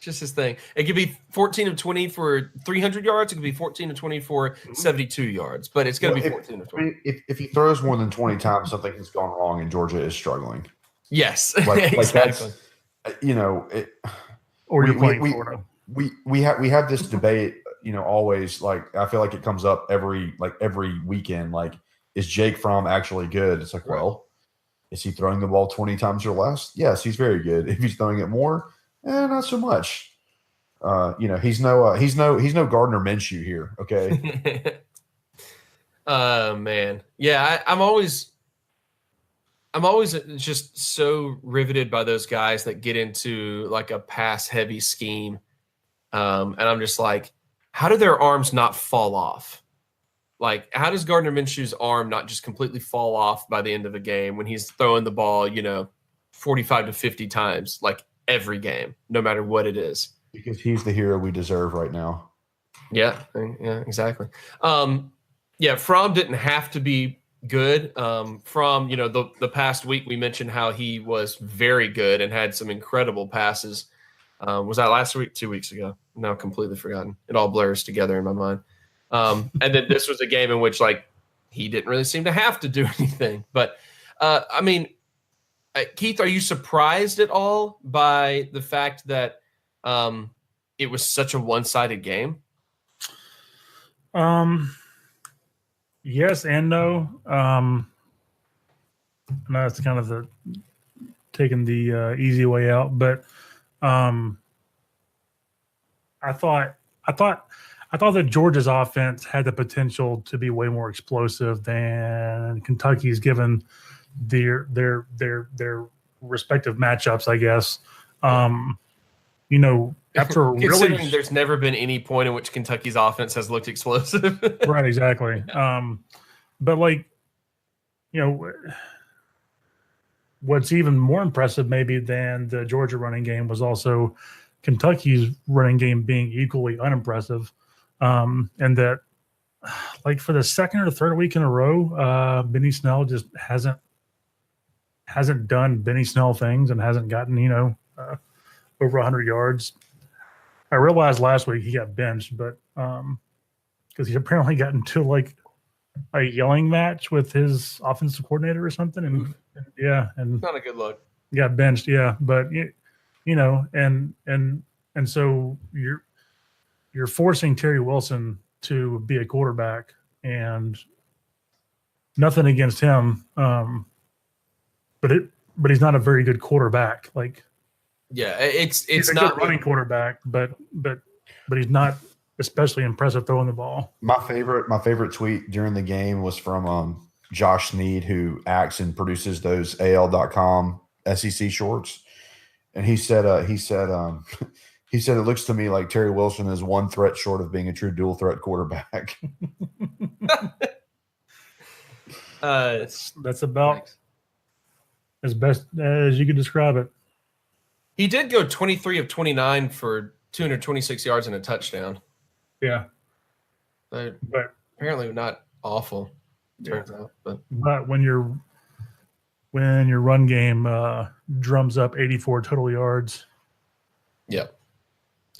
Just his thing. It could be 14 of 20 for 300 yards. It could be 14 of 20 for 72 yards, but it's going to be 14 of 20. If he throws more than 20 times, something has gone wrong and Georgia is struggling. Yes, exactly. Or you're playing Florida. We have this debate, always, like, I feel like it comes up every weekend. Like, is Jake Fromm actually good? It's like, well, is he throwing the ball 20 times or less? Yes, he's very good. If he's throwing it more, not so much. He's no Gardner Minshew here. Okay. Man, yeah, I'm always just so riveted by those guys that get into like a pass heavy scheme, and I'm just like, how do their arms not fall off? Like, how does Gardner Minshew's arm not just completely fall off by the end of a game when he's throwing the ball, 45 to 50 times, like every game, no matter what it is? Because he's the hero we deserve right now. Yeah, exactly. Fromm didn't have to be good. From the past week, we mentioned how he was very good and had some incredible passes. Was that last week? 2 weeks ago? Now completely forgotten. It all blurs together in my mind. And then this was a game in which, like, he didn't really seem to have to do anything. But Keith, are you surprised at all by the fact that it was such a one-sided game? Yes and no. No, it's kind of taking the easy way out, but I thought that Georgia's offense had the potential to be way more explosive than Kentucky's, given their respective matchups, I guess. After a really, there's never been any point in which Kentucky's offense has looked explosive. Right, exactly. But like you know, what's even more impressive maybe than the Georgia running game was also Kentucky's running game being equally unimpressive. And that, like, for the second or third week in a row, Benny Snell just hasn't done Benny Snell things and hasn't gotten, over 100 yards. I realized last week he got benched, but because he apparently got into like a yelling match with his offensive coordinator or something, and and Not a good look. got benched. Yeah, but and so you're forcing Terry Wilson to be a quarterback, and nothing against him, but he's not a very good quarterback. Like, yeah, it's he's a not good running quarterback, but he's not especially impressive throwing the ball. My favorite tweet during the game was from Josh Sneed, who acts and produces those AL.com SEC shorts, and he said it looks to me like Terry Wilson is one threat short of being a true dual threat quarterback. That's about as best as you could describe it. He did go 23 of 29 for 226 yards and a touchdown. Yeah, But apparently not awful. Turns out, but when your run game drums up 84 total yards, yep.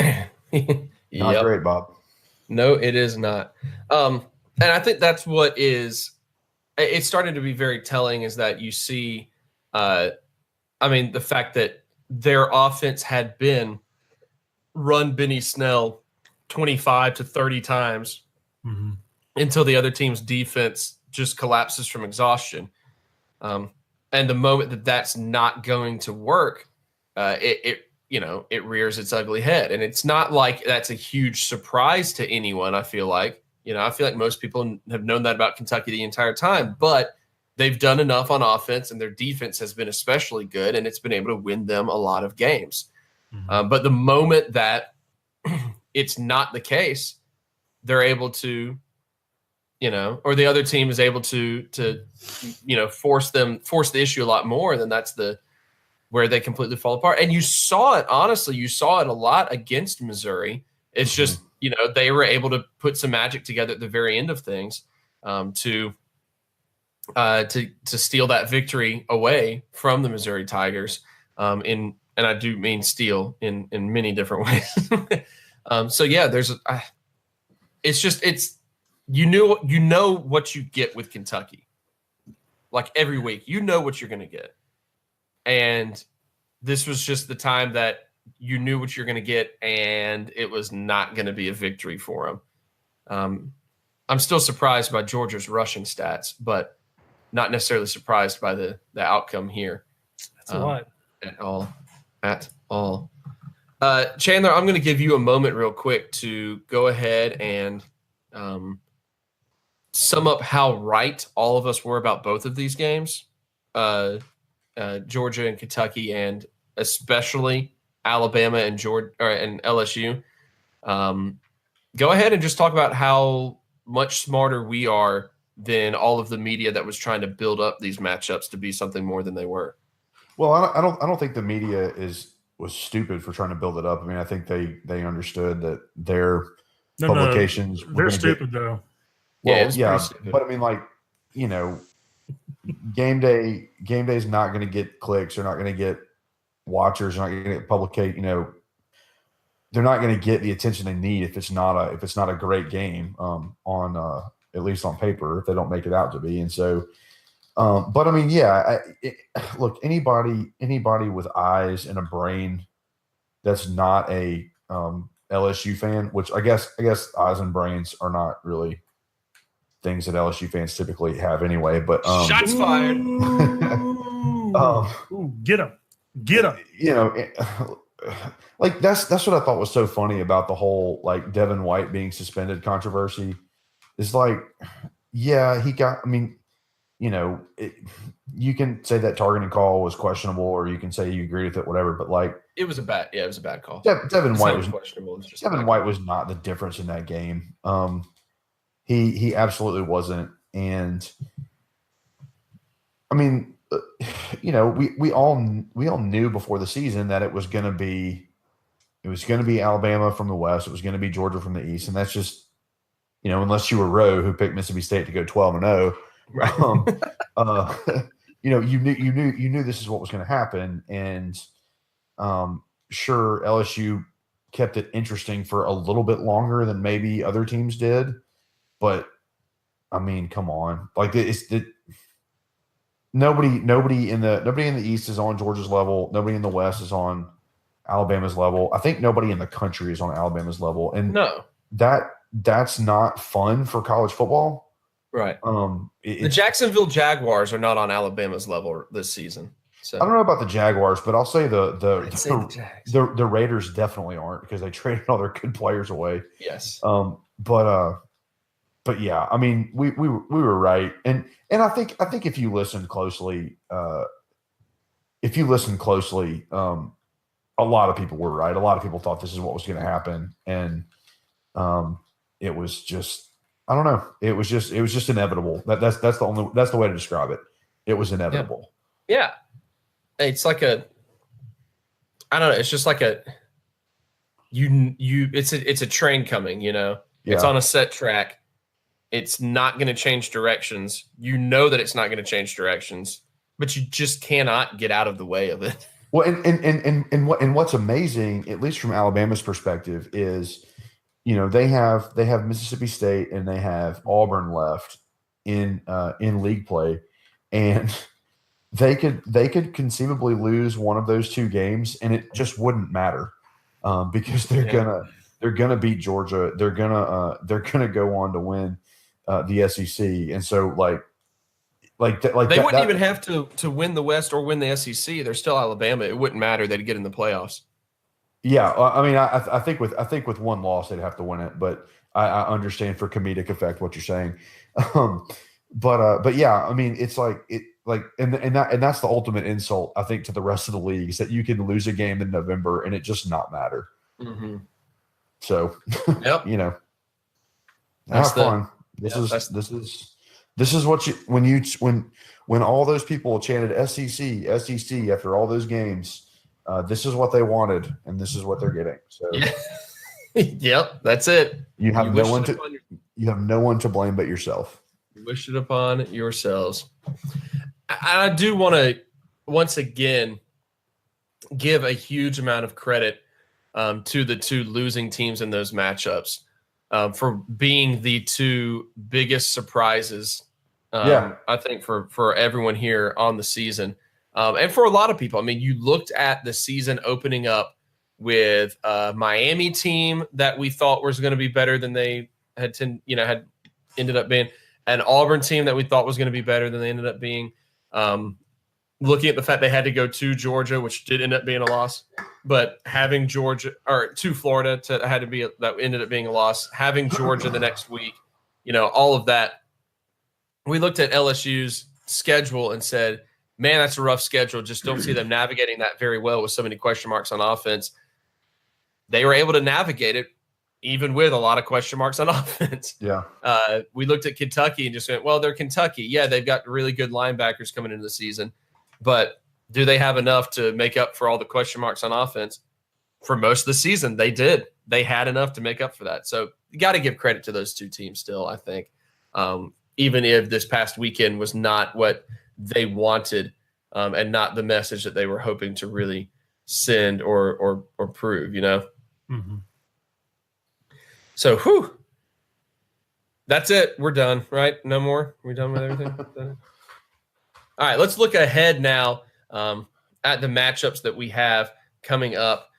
Not great, Bob. No, it is not. And I think that's what is. It's starting to be very telling is that you see, the fact that their offense had been run Benny Snell 25 to 30 times until the other team's defense just collapses from exhaustion. And the moment that that's not going to work, it rears its ugly head. And it's not like that's a huge surprise to anyone, I feel like. I feel like most people have known that about Kentucky the entire time, but they've done enough on offense and their defense has been especially good, and it's been able to win them a lot of games. But the moment that it's not the case, they're able to, or the other team is able to force the issue a lot more, then that's where they completely fall apart. And you saw it, honestly, a lot against Missouri. It's just, they were able to put some magic together at the very end of things to steal that victory away from the Missouri Tigers. And I do mean steal in many different ways. So yeah, it's you know what you get with Kentucky. Like every week, you know what you're going to get. And this was just the time that you knew what you're going to get, and it was not going to be a victory for them. I'm still surprised by Georgia's rushing stats, but not necessarily surprised by the outcome here. That's a lot. At all. Chandler, I'm going to give you a moment real quick to go ahead and sum up how right all of us were about both of these games, Georgia and Kentucky, and especially Alabama and LSU. Go ahead and just talk about how much smarter we are than all of the media that was trying to build up these matchups to be something more than they were. Well, I don't think the media was stupid for trying to build it up. I mean, I think they understood that their publications they're stupid though. Well, yeah, but I mean, like, game day is not going to get clicks. They're not going to get watchers. They're not going to get publicate. They're not going to get the attention they need if it's not a great game on at least on paper, if they don't make it out to be. And so, but I mean, yeah, look, anybody with eyes and a brain that's not a LSU fan, which I guess eyes and brains are not really things that LSU fans typically have anyway. But shots fired. Get him. Like that's what I thought was so funny about the whole like Devin White being suspended controversy. It's like, yeah, he got. I mean, you can say that targeting call was questionable, or you can say you agree with it, whatever. But like, it was a bad call. Devin White was questionable. Devin White was not the difference in that game. He absolutely wasn't, and I mean, we all knew before the season that it was going to be Alabama from the West, it was going to be Georgia from the East, and that's just unless you were Rowe who picked Mississippi State to go 12-0, Right. you knew this is what was going to happen, and sure, LSU kept it interesting for a little bit longer than maybe other teams did, but I mean, come on, like nobody in the East is on Georgia's level. Nobody in the West is on Alabama's level. I think nobody in the country is on Alabama's level, and No. that's not fun for college football. Right. The Jacksonville Jaguars are not on Alabama's level this season. So I don't know about the Jaguars, but I'll say I'd say the Jags. the Raiders definitely aren't because they traded all their good players away. Yes. But yeah, I mean, we were right, and I think if you listen closely, a lot of people were right. A lot of people thought this is what was going to happen, and it was just, I don't know. It was just inevitable. That's the way to describe it. It was inevitable. Yeah. It's like I don't know. It's just like it's a train coming, It's on a set track. It's not going to change directions. You know that it's not going to change directions, but you just cannot get out of the way of it. Well, and what's amazing, at least from Alabama's perspective, is they have Mississippi State and they have Auburn left in league play, and they could conceivably lose one of those two games, and it just wouldn't matter because they're gonna beat Georgia. They're gonna go on to win the SEC, and so they wouldn't even have to win the West or win the SEC. They're still Alabama. It wouldn't matter. They'd get in the playoffs. Yeah, I mean, I think with one loss they'd have to win it, but I understand for comedic effect what you're saying. But yeah, I mean, it's and that's the ultimate insult, I think, to the rest of the league is that you can lose a game in November and it just not matter. Mm-hmm. So, yep. Have fun. This is what when all those people chanted SEC after all those games, this is what they wanted and this is what they're getting. So, yep, that's it. You have no one to blame but yourself. You wish it upon yourselves. I do want to once again give a huge amount of credit to the two losing teams in those matchups for being the two biggest surprises, I think, for everyone here on the season. And for a lot of people. I mean, you looked at the season opening up with a Miami team that we thought was going to be better than they had ended up being, an Auburn team that we thought was going to be better than they ended up being. Looking at the fact they had to go to Georgia, which did end up being a loss, but having Georgia or to Florida that ended up being a loss. Having Georgia the next week, all of that. We looked at LSU's schedule and said, man, that's a rough schedule. Just don't see them navigating that very well with so many question marks on offense. They were able to navigate it, even with a lot of question marks on offense. Yeah. We looked at Kentucky and just went, well, they're Kentucky. Yeah, they've got really good linebackers coming into the season. But do they have enough to make up for all the question marks on offense? For most of the season, they did. They had enough to make up for that. So you got to give credit to those two teams still, I think. Even if this past weekend was not what they wanted and not the message that they were hoping to really send or prove, Mm-hmm. So, that's it. We're done, right? No more? We're done with everything? All right, let's look ahead now at the matchups that we have coming up.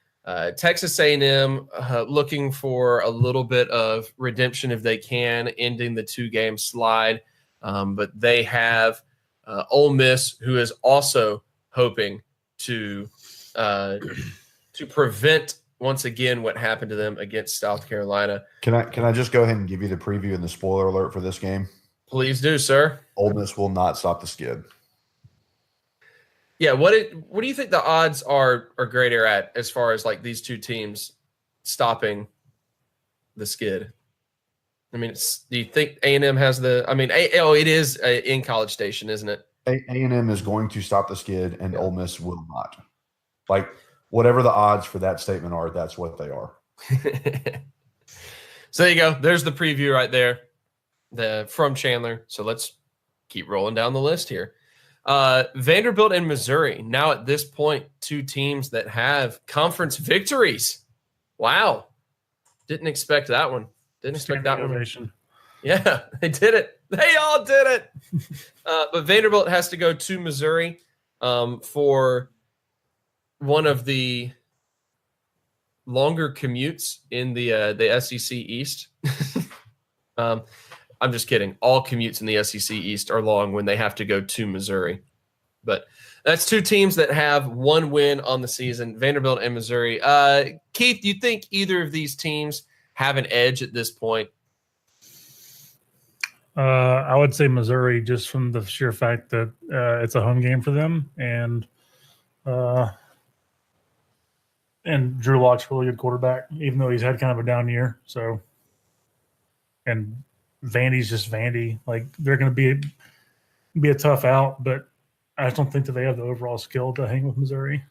Texas A&M looking for a little bit of redemption if they can, ending the two-game slide. But they have Ole Miss, who is also hoping to prevent once again what happened to them against South Carolina. Can I just go ahead and give you the preview and the spoiler alert for this game? Please do, sir. Ole Miss will not stop the skid. Yeah, what do you think the odds are greater at as far as like these two teams stopping the skid? I mean, do you think A&M has the? I mean, it is in College Station, isn't it? A&M is going to stop the skid, and Yeah. Ole Miss will not. Like, whatever the odds for that statement are, that's what they are. So there you go. There's the preview right there from Chandler. So let's keep rolling down the list here. Vanderbilt and Missouri. Now at this point, two teams that have conference victories. Wow. Didn't expect that one. Didn't expect that one. Yeah, they did it. They all did it. But Vanderbilt has to go to Missouri for one of the longer commutes in the SEC East. I'm just kidding. All commutes in the SEC East are long when they have to go to Missouri. But that's two teams that have one win on the season, Vanderbilt and Missouri. Keith, do you think either of these teams have an edge at this point? I would say Missouri, just from the sheer fact that it's a home game for them, and Drew Lock's a really good quarterback, even though he's had kind of a down year. So, and Vandy's just Vandy. Like, they're going to be a tough out, but I just don't think that they have the overall skill to hang with Missouri.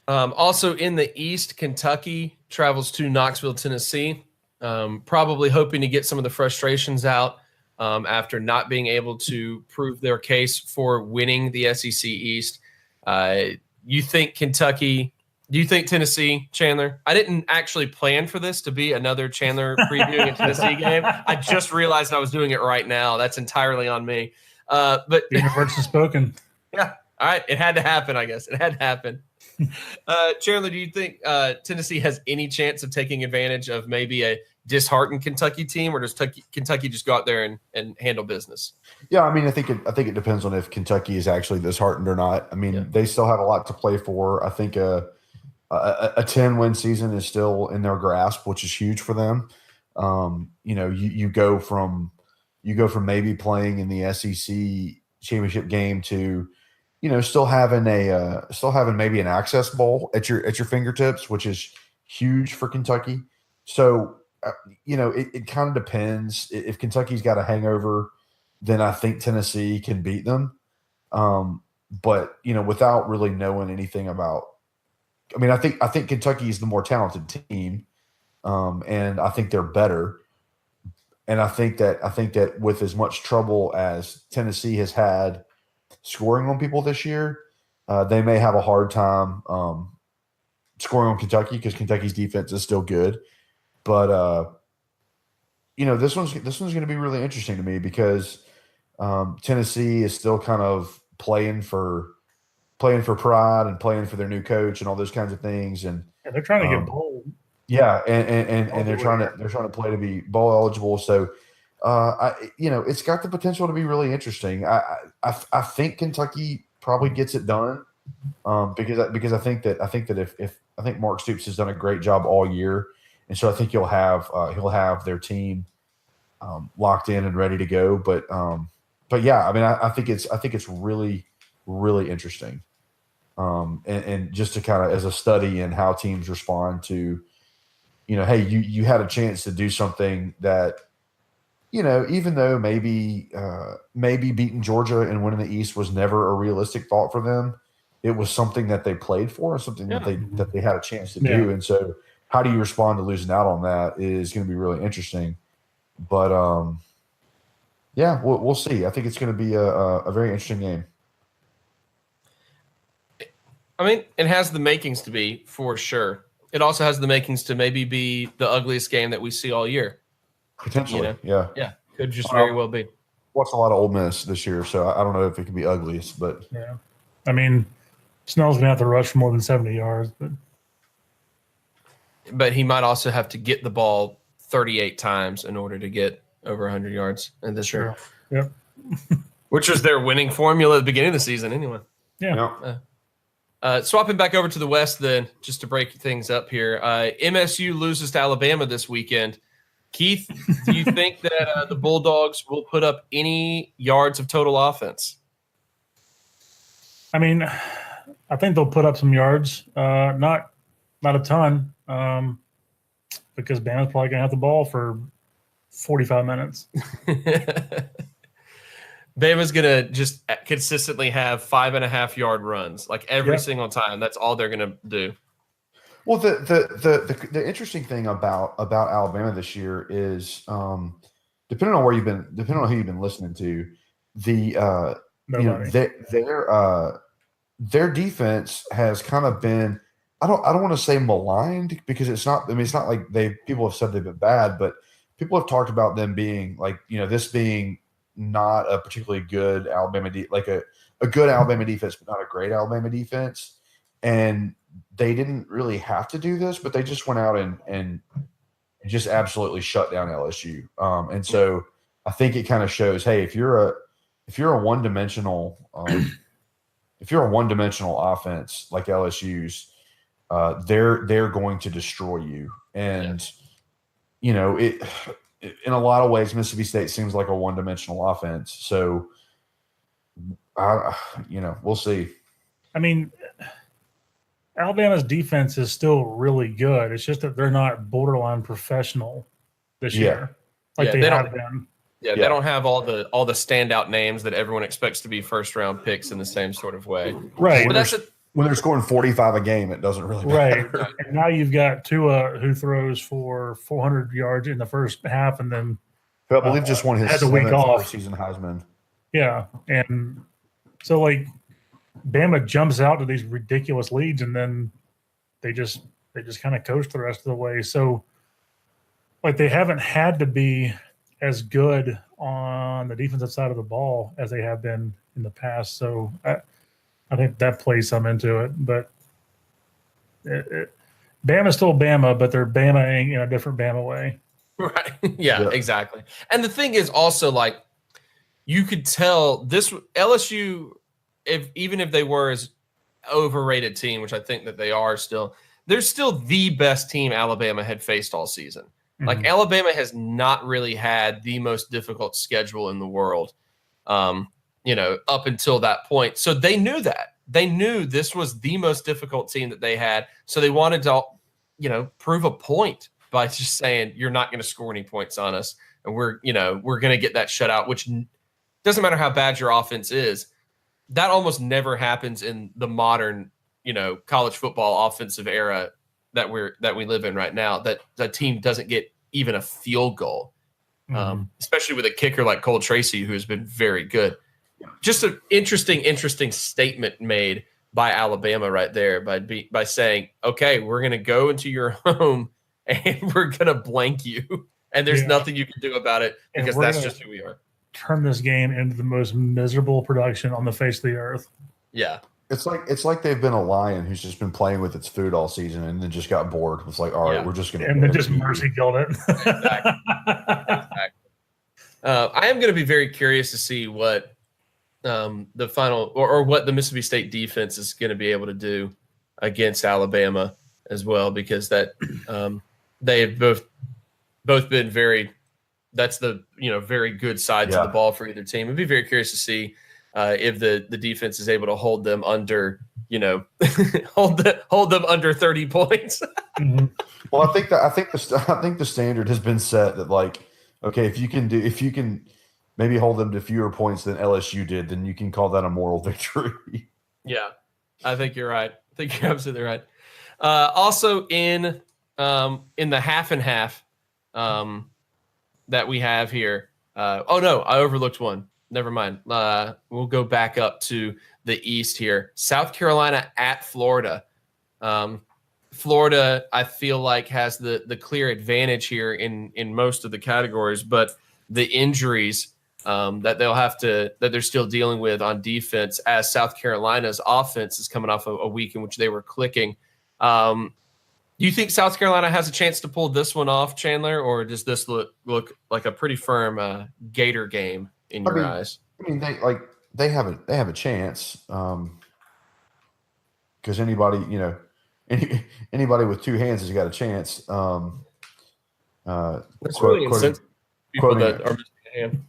Also in the East, Kentucky travels to Knoxville, Tennessee, probably hoping to get some of the frustrations out after not being able to prove their case for winning the SEC East. You think Kentucky? Do you think Tennessee, Chandler? I didn't actually plan for this to be another Chandler previewing a Tennessee game. I just realized I was doing it right now. That's entirely on me. But the universe has spoken. Yeah. All right. It had to happen, I guess. It had to happen. Chandler, do you think Tennessee has any chance of taking advantage of maybe a disheartened Kentucky team, or does Kentucky just go out there and handle business? Yeah, I mean, I think it depends on if Kentucky is actually disheartened or not. I mean, They still have a lot to play for. I think a 10-win season is still in their grasp, which is huge for them. You go from maybe playing in the SEC championship game to, still having maybe an access bowl at your fingertips, which is huge for Kentucky. So, it kind of depends. If Kentucky's got a hangover, then I think Tennessee can beat them. But without really knowing anything about, I think Kentucky is the more talented team, and I think they're better. And I think that with as much trouble as Tennessee has had scoring on people this year, they may have a hard time scoring on Kentucky because Kentucky's defense is still good. But this one's going to be really interesting to me because Tennessee is still kind of playing for pride and playing for their new coach and all those kinds of things. And they're trying to get bold. Yeah, and they're trying to play to be bowl eligible. So, it's got the potential to be really interesting. I think Kentucky probably gets it done because I think that Mark Stoops has done a great job all year, and so I think he'll have their team locked in and ready to go. But yeah, I think it's really, really interesting. And just to kind of as a study in how teams respond to, hey, you had a chance to do something that, even though maybe beating Georgia and winning the East was never a realistic thought for them, it was something that they played for, something that they had a chance to do. And so how do you respond to losing out on that is going to be really interesting. But we'll see. I think it's going to be a very interesting game. It has the makings to be, for sure. It also has the makings to maybe be the ugliest game that we see all year. Potentially, yeah. Yeah, could just very well be. Watched a lot of Ole Miss this year, so I don't know if it can be ugliest, but yeah. Snell's gonna have to rush for more than 70 yards, but he might also have to get the ball 38 times in order to get over 100 yards in this year. Yep. Which was their winning formula at the beginning of the season, anyway. Yeah. Swapping back over to the West, then, just to break things up here. MSU loses to Alabama this weekend. Keith, do you think that the Bulldogs will put up any yards of total offense? I think they'll put up some yards, not a ton, because Bama's probably going to have the ball for 45 minutes. Bama's gonna just consistently have 5.5-yard runs, like every single time. That's all they're gonna do. Well, the interesting thing about Alabama this year is, depending on who you've been listening to, their defense has kind of been, I don't want to say maligned, because it's not. I mean, it's not like people have said they've been bad, but people have talked about them being like, this being not a particularly good Alabama, like a good Alabama defense, but not a great Alabama defense. And they didn't really have to do this, but they just went out and just absolutely shut down LSU. And so I think it kind of shows, hey, if you're a one-dimensional offense like LSU's, they're going to destroy you. And it in a lot of ways, Mississippi State seems like a one-dimensional offense. So, we'll see. I mean, Alabama's defense is still really good. It's just that they're not borderline professional this year, like they have been. Yeah, they don't have all the standout names that everyone expects to be first-round picks in the same sort of way. Right. But when they're scoring 45 a game, it doesn't really matter. Right. And now you've got Tua, who throws for 400 yards in the first half, and then I believe just won his has a week off season Heisman. Yeah, and so like Bama jumps out to these ridiculous leads, and then they just kind of coast the rest of the way. So like they haven't had to be as good on the defensive side of the ball as they have been in the past. So I think that plays some into it. But Bama's still Bama, but they're Bama-ing in a different Bama way. Right. Yeah, exactly. And the thing is also, like, you could tell this LSU, even if they were as overrated team, which I think that they are still, they're still the best team Alabama had faced all season. Mm-hmm. Like, Alabama has not really had the most difficult schedule in the world, up until that point. So they knew that. They knew this was the most difficult team that they had. So they wanted to, prove a point by just saying, you're not going to score any points on us. And we're going to get that shutout, which doesn't matter how bad your offense is. That almost never happens in the modern, college football offensive era that we live in right now, that the team doesn't get even a field goal, especially with a kicker like Cole Tracy, who has been very good. Just an interesting statement made by Alabama right there by saying, okay, we're going to go into your home and we're going to blank you. And there's nothing you can do about it because that's just who we are. Turn this game into the most miserable production on the face of the earth. Yeah. It's like they've been a lion who's just been playing with its food all season and then just got bored. It's like, all right, we're just going to. And then just mercy killed it. Exactly. I am going to be very curious to see what the final or what the Mississippi State defense is going to be able to do against Alabama as well, because that they have both been very. That's the very good sides of the ball for either team. I'd be very curious to see if the defense is able to hold them under hold them under 30 points. Mm-hmm. Well, I think the standard has been set that, like, okay, if you can maybe hold them to fewer points than LSU did, then you can call that a moral victory. Yeah, I think you're right. I think you're absolutely right. Also in the half and half that we have here. Oh no, I overlooked one. Never mind. We'll go back up to the East here. South Carolina at Florida. Florida, I feel like, has the clear advantage here in most of the categories, but the injuries that they're still dealing with on defense, as South Carolina's offense is coming off a week in which they were clicking. Do you think South Carolina has a chance to pull this one off, Chandler, or does this look like a pretty firm Gator game in your eyes? I mean, they have a chance because anybody with two hands has got a chance. That's really insensitive. People that are missing a hand.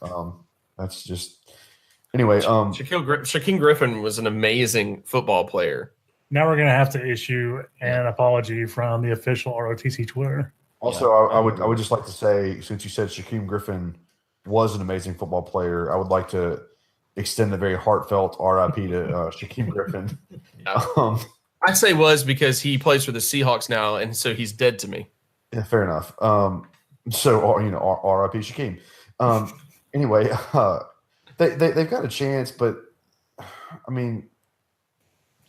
Well, that's just anyway. Shaquem Griffin was an amazing football player. Now we're going to have to issue an apology from the official ROTC Twitter. Also, I would just like to say, since you said Shaquem Griffin was an amazing football player. I would like to extend a very heartfelt RIP to Shaquem Griffin. Yeah. I say was because he plays for the Seahawks now, and so he's dead to me. Yeah, fair enough. So RIP Shaquem. Anyway, they've got a chance, but I mean,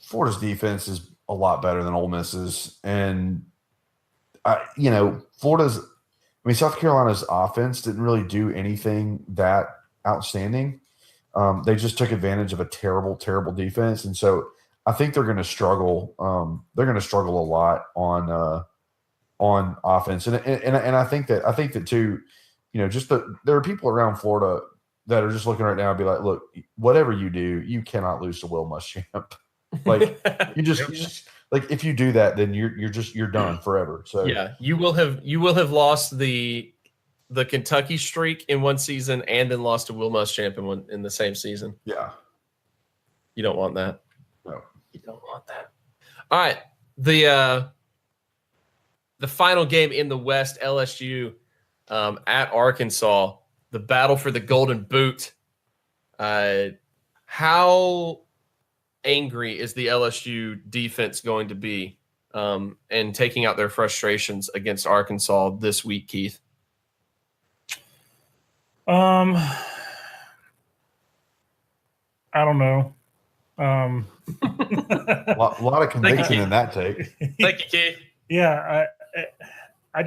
Florida's defense is a lot better than Ole Miss's, and Florida's. I mean, South Carolina's offense didn't really do anything that outstanding. They just took advantage of a terrible, terrible defense, and so I think they're going to struggle. They're going to struggle a lot on offense, and I think that too. There are people around Florida that are just looking right now and be like, look, whatever you do, you cannot lose to Will Muschamp. Like you just like if you do that, then you're done forever. So yeah, you will have lost the Kentucky streak in one season and then lost to Will Muschamp in the same season. Yeah, you don't want that. No, you don't want that. All right, the final game in the West, LSU at Arkansas, the battle for the Golden Boot. How angry is the LSU defense going to be and taking out their frustrations against Arkansas this week, Keith? I don't know. A lot of conviction in that take. Thank you, Keith. Yeah, I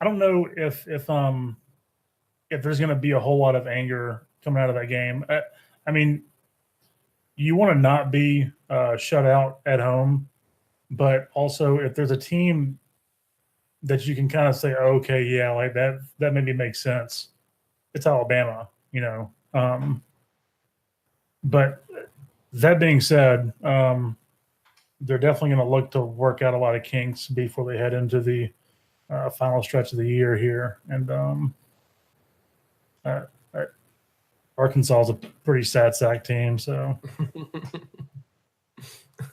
don't know if there's going to be a whole lot of anger coming out of that game. I mean, you want to not be shut out at home, but also if there's a team that you can kind of say, oh, okay, yeah, like that maybe makes sense. It's Alabama, but that being said, they're definitely going to look to work out a lot of kinks before they head into the final stretch of the year here. And Arkansas is a pretty sad sack team, so.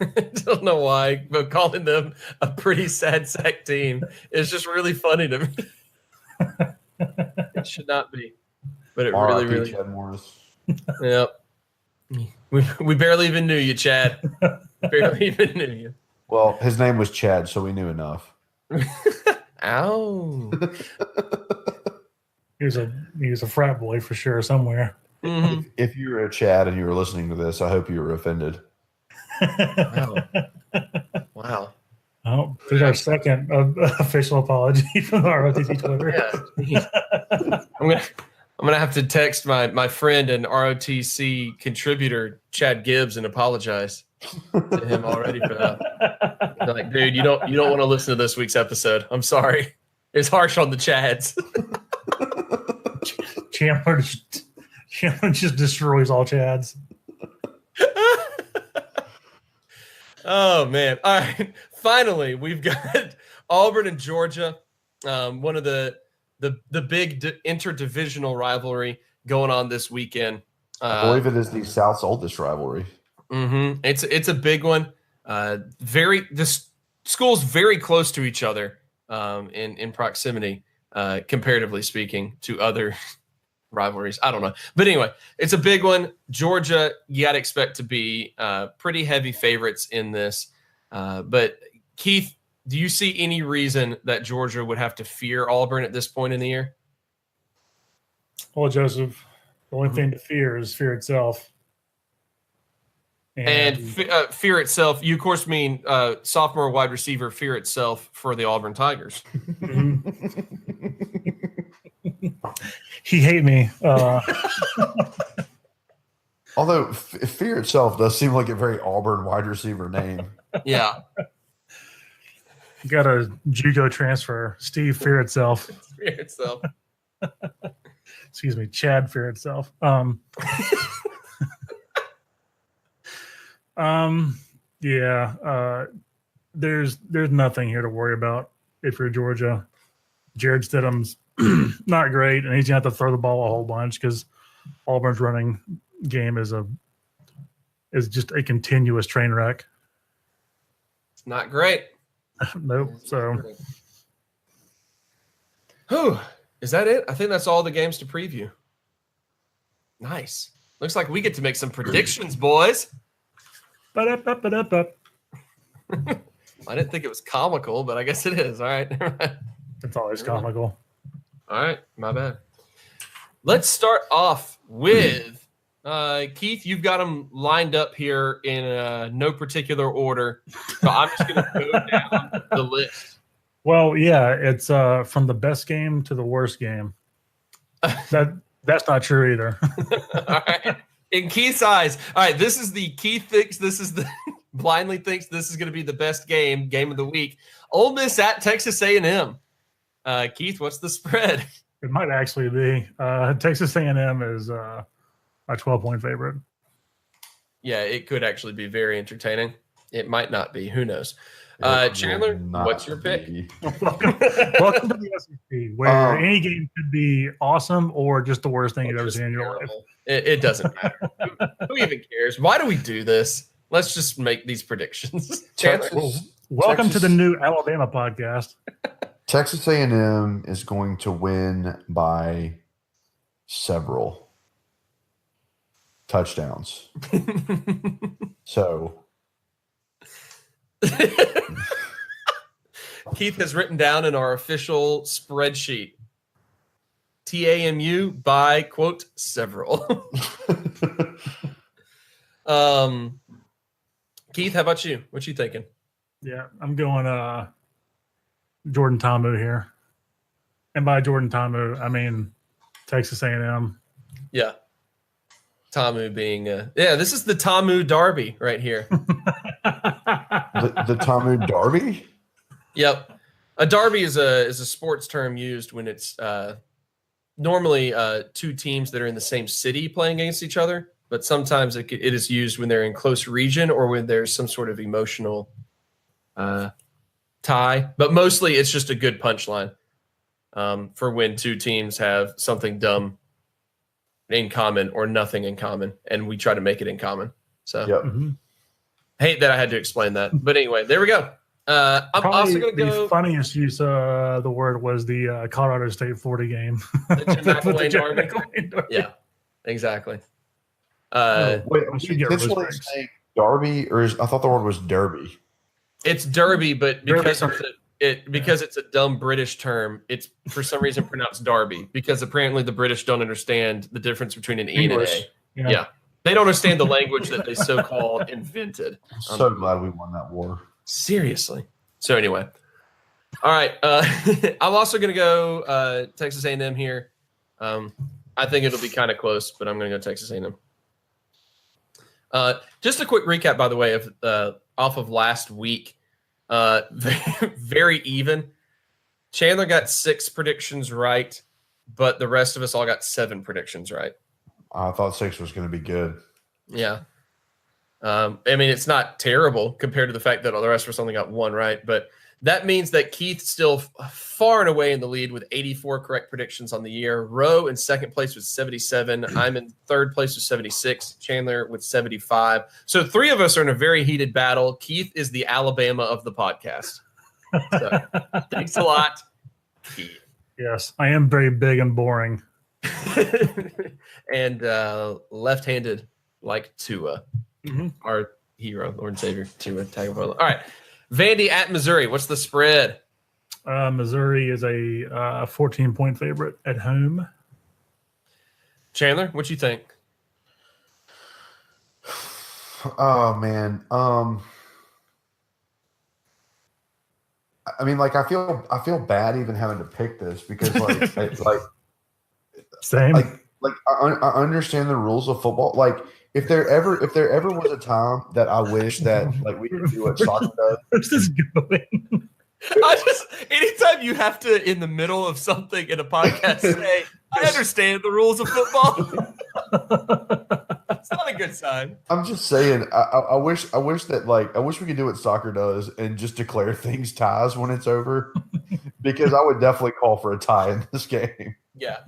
I don't know why, but calling them a pretty sad sack team is just really funny to me. It should not be, but it really. Chad Morris. Yep. We barely even knew you, Chad. Barely even knew you. Well, his name was Chad, so we knew enough. Ow. He was a frat boy for sure somewhere. Mm-hmm. If you're a Chad and you were listening to this, I hope you were offended. Wow. Oh, there's our second official apology from the ROTC Twitter. Yeah. I'm gonna have to text my friend and ROTC contributor Chad Gibbs and apologize to him already for that. They're like, dude, you don't want to listen to this week's episode. I'm sorry. It's harsh on the Chads. Chandler just destroys all Chads. Oh man! All right, finally we've got Auburn and Georgia, one of the big interdivisional rivalry going on this weekend. I believe it is the South's oldest rivalry. Mm-hmm. It's a big one. The schools very close to each other in proximity, comparatively speaking to other rivalries. I don't know. But anyway, it's a big one. Georgia, you got to expect to be pretty heavy favorites in this. But Keith, do you see any reason that Georgia would have to fear Auburn at this point in the year? Well, Joseph, the only thing to fear is fear itself. And fear itself, you of course mean sophomore wide receiver fear itself for the Auburn Tigers. He hate me. Although fear itself does seem like a very Auburn wide receiver name. Yeah. Got a JUCO transfer. Steve Fear Itself. Fear itself. Excuse me, Chad Fear Itself. There's nothing here to worry about if you're Georgia. Jared Stidham's not great, and he's gonna have to throw the ball a whole bunch because Auburn's running game is just a continuous train wreck. It's not great. Nope. So, whew. Is that it? I think that's all the games to preview. Nice. Looks like we get to make some predictions, boys. Ba-da-ba-ba-da-ba. I didn't think it was comical, but I guess it is. All right. It's always comical. All right. My bad. Let's start off with Keith. You've got them lined up here in no particular order. So I'm just going to go down the list. Well, yeah, it's from the best game to the worst game. That's not true either. All right. In Keith's eyes, all right, this is the Keith thinks this is the blindly thinks this is going to be the best game of the week. Ole Miss at Texas A&M. Keith, what's the spread? It might actually be. Texas A&M is a 12-point favorite. Yeah, it could actually be very entertaining. It might not be. Who knows? Chandler, what's your pick? Welcome to the SEC, where any game could be awesome or just the worst thing you've ever seen in your life. It doesn't matter. Who even cares? Why do we do this? Let's just make these predictions. Welcome to the new Alabama podcast. Texas A&M is going to win by several touchdowns. So Keith has written down in our official spreadsheet TAMU by quote several. Keith, how about you? What you thinking? Yeah, I'm going Jordan Ta'amu here. And by Jordan Ta'amu, I mean Texas A&M. Yeah. Ta'amu being this is the Ta'amu Derby right here. the Ta'amu Derby? Yep. A derby is a sports term used when it's normally two teams that are in the same city playing against each other, but sometimes it is used when they're in close region or when there's some sort of emotional tie. But mostly it's just a good punchline for when two teams have something dumb in common or nothing in common, and we try to make it in common. So hate that I had to explain that. But anyway, there we go. I'm also going to go. The funniest use of the word was the Colorado State Florida game. Yeah, exactly. Wait, saying Derby, or I thought the word was Derby. It's Derby, but because it's a dumb British term, it's for some reason pronounced Derby because apparently the British don't understand the difference between an E and an A. Yeah. They don't understand the language that they so-called invented. I'm so glad we won that war. Seriously. So anyway, all right. I'm also going to go Texas A&M here. I think it'll be kind of close, but I'm going to go Texas A&M. Just a quick recap, by the way, of off of last week. Very even. Chandler got 6 predictions right, but the rest of us all got 7 predictions right. I thought 6 was going to be good. Yeah. I mean, it's not terrible compared to the fact that the rest of us only got 1 right, but that means that Keith's still far and away in the lead with 84 correct predictions on the year. Roe in second place with 77. I'm in third place with 76. Chandler with 75. So 3 of us are in a very heated battle. Keith is the Alabama of the podcast. So thanks a lot, Keith. Yes, I am very big and boring. And left-handed like Tua. Our hero, Lord and Savior, Tua Tagovailoa. All right. Vandy at Missouri. What's the spread? Missouri is a 14-point favorite at home. Chandler, what you think? Oh man. I mean, like I feel bad even having to pick this because like same. Like I understand the rules of football. Like if there ever was a time that I wish that like we could do what soccer does. Where's this going? Anytime you have to in the middle of something in a podcast say, I understand the rules of football. It's not a good sign. I'm just saying, I wish we could do what soccer does and just declare things ties when it's over. Because I would definitely call for a tie in this game. Yeah.